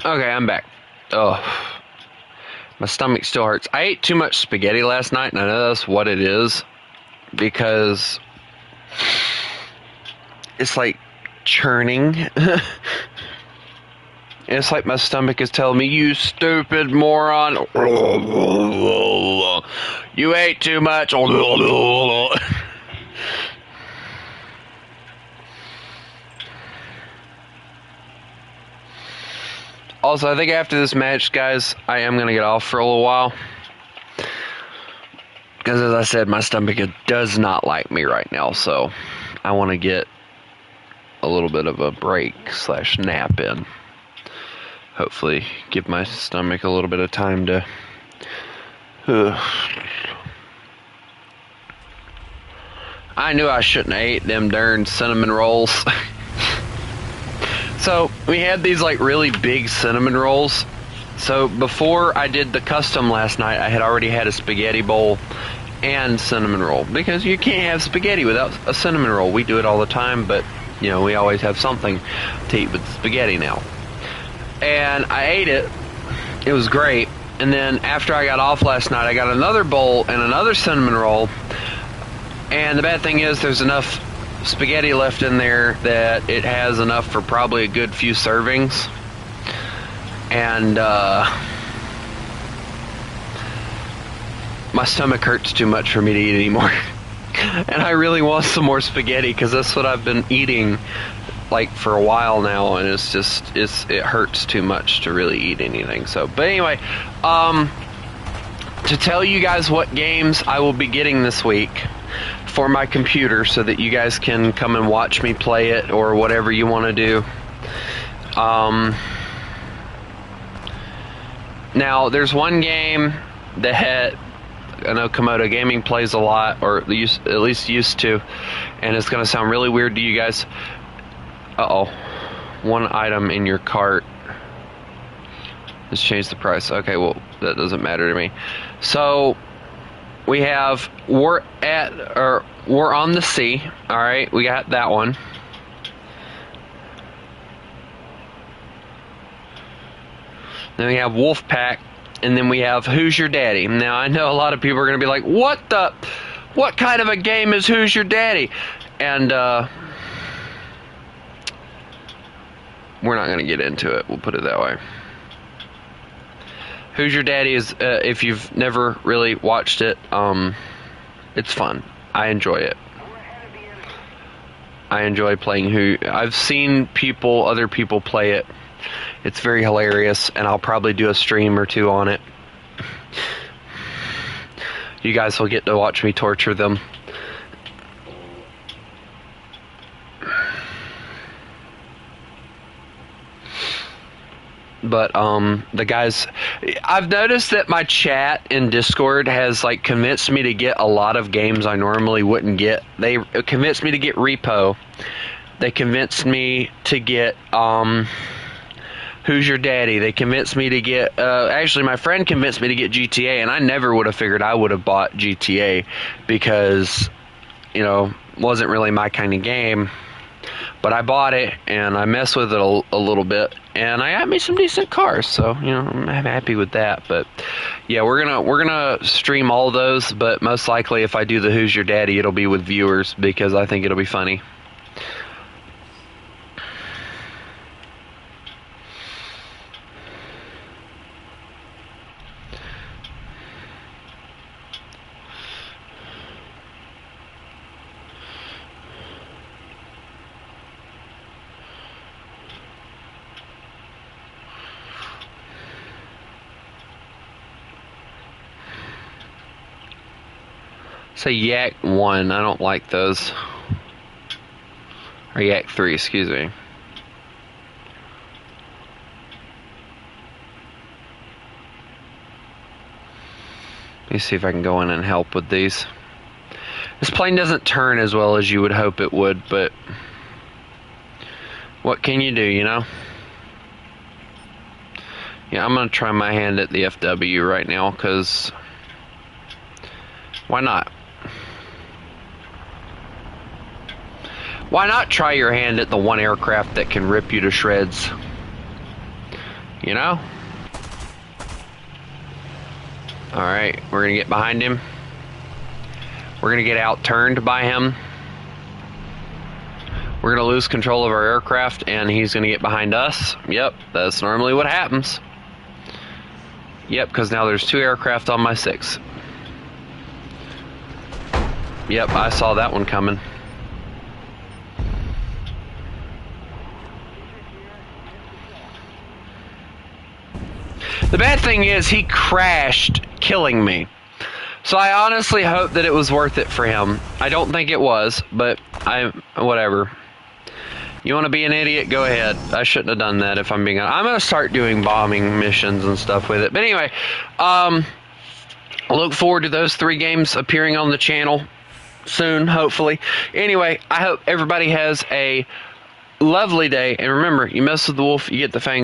Okay, I'm back. Oh, my stomach still hurts. I ate too much spaghetti last night, and I know that's what it is, because it's like churning. It's like my stomach is telling me, you stupid moron. You ate too much. Also, I think after this match, guys, I am going to get off for a little while. Because as I said, my stomach does not like me right now. So I want to get a little bit of a break / nap in. Hopefully give my stomach a little bit of time to... I knew I shouldn't have ate them darn cinnamon rolls. So we had these like really big cinnamon rolls. So before I did the custom last night, I had already had a spaghetti bowl and cinnamon roll, because you can't have spaghetti without a cinnamon roll. We do it all the time, but you know, we always have something to eat with spaghetti now. And I ate it. It was great. And then after I got off last night, I got another bowl and another cinnamon roll. And the bad thing is there's enough spaghetti left in there that it has enough for probably a good few servings. And my stomach hurts too much for me to eat anymore. And I really want some more spaghetti, because that's what I've been eating like for a while now, and it's just it hurts too much to really eat anything. So, but anyway, to tell you guys what games I will be getting this week for my computer, so that you guys can come and watch me play it or whatever you want to do. Now there's one game that I know Komodo Gaming plays a lot, or at least used to, and it's going to sound really weird to you guys. Uh-oh. One item in your cart. Let's change the price. Okay, well, that doesn't matter to me. So, we have War on the Sea. Alright, we got that one. Then we have Wolfpack. And then we have Who's Your Daddy. Now, I know a lot of people are going to be like, what kind of a game is Who's Your Daddy? And, we're not going to get into it. We'll put it that way. Who's Your Daddy is, if you've never really watched it, it's fun. I enjoy it. I enjoy playing I've seen other people play it. It's very hilarious, and I'll probably do a stream or two on it. You guys will get to watch me torture them. But the guys, I've noticed that my chat in Discord has like convinced me to get a lot of games I normally wouldn't get. They convinced me to get Repo. They convinced me to get Who's Your Daddy? They convinced me to get... actually, my friend convinced me to get GTA, and I never would have figured I would have bought GTA, because, you know, wasn't really my kind of game. But I bought it, and I messed with it a little bit, and I got me some decent cars, so, you know, I'm happy with that. But, yeah, we're gonna stream all those, but most likely if I do the Who's Your Daddy, it'll be with viewers, because I think it'll be funny. Say Yak 1, I don't like those. Or Yak 3, excuse me. Let me see if I can go in and help with these. This plane doesn't turn as well as you would hope it would, but what can you do, you know? Yeah, I'm going to try my hand at the FW right now, because why not? Why not try your hand at the one aircraft that can rip you to shreds? You know? Alright, we're going to get behind him. We're going to get outturned by him. We're going to lose control of our aircraft, and he's going to get behind us. Yep, that's normally what happens. Yep, because now there's 2 aircraft on my 6. Yep, I saw that one coming. The bad thing is he crashed, killing me. So I honestly hope that it was worth it for him. I don't think it was, but whatever. You want to be an idiot? Go ahead. I shouldn't have done that if I'm being honest. I'm going to start doing bombing missions and stuff with it. But anyway, I look forward to those 3 games appearing on the channel soon, hopefully. Anyway, I hope everybody has a lovely day. And remember, you mess with the wolf, you get the fangs.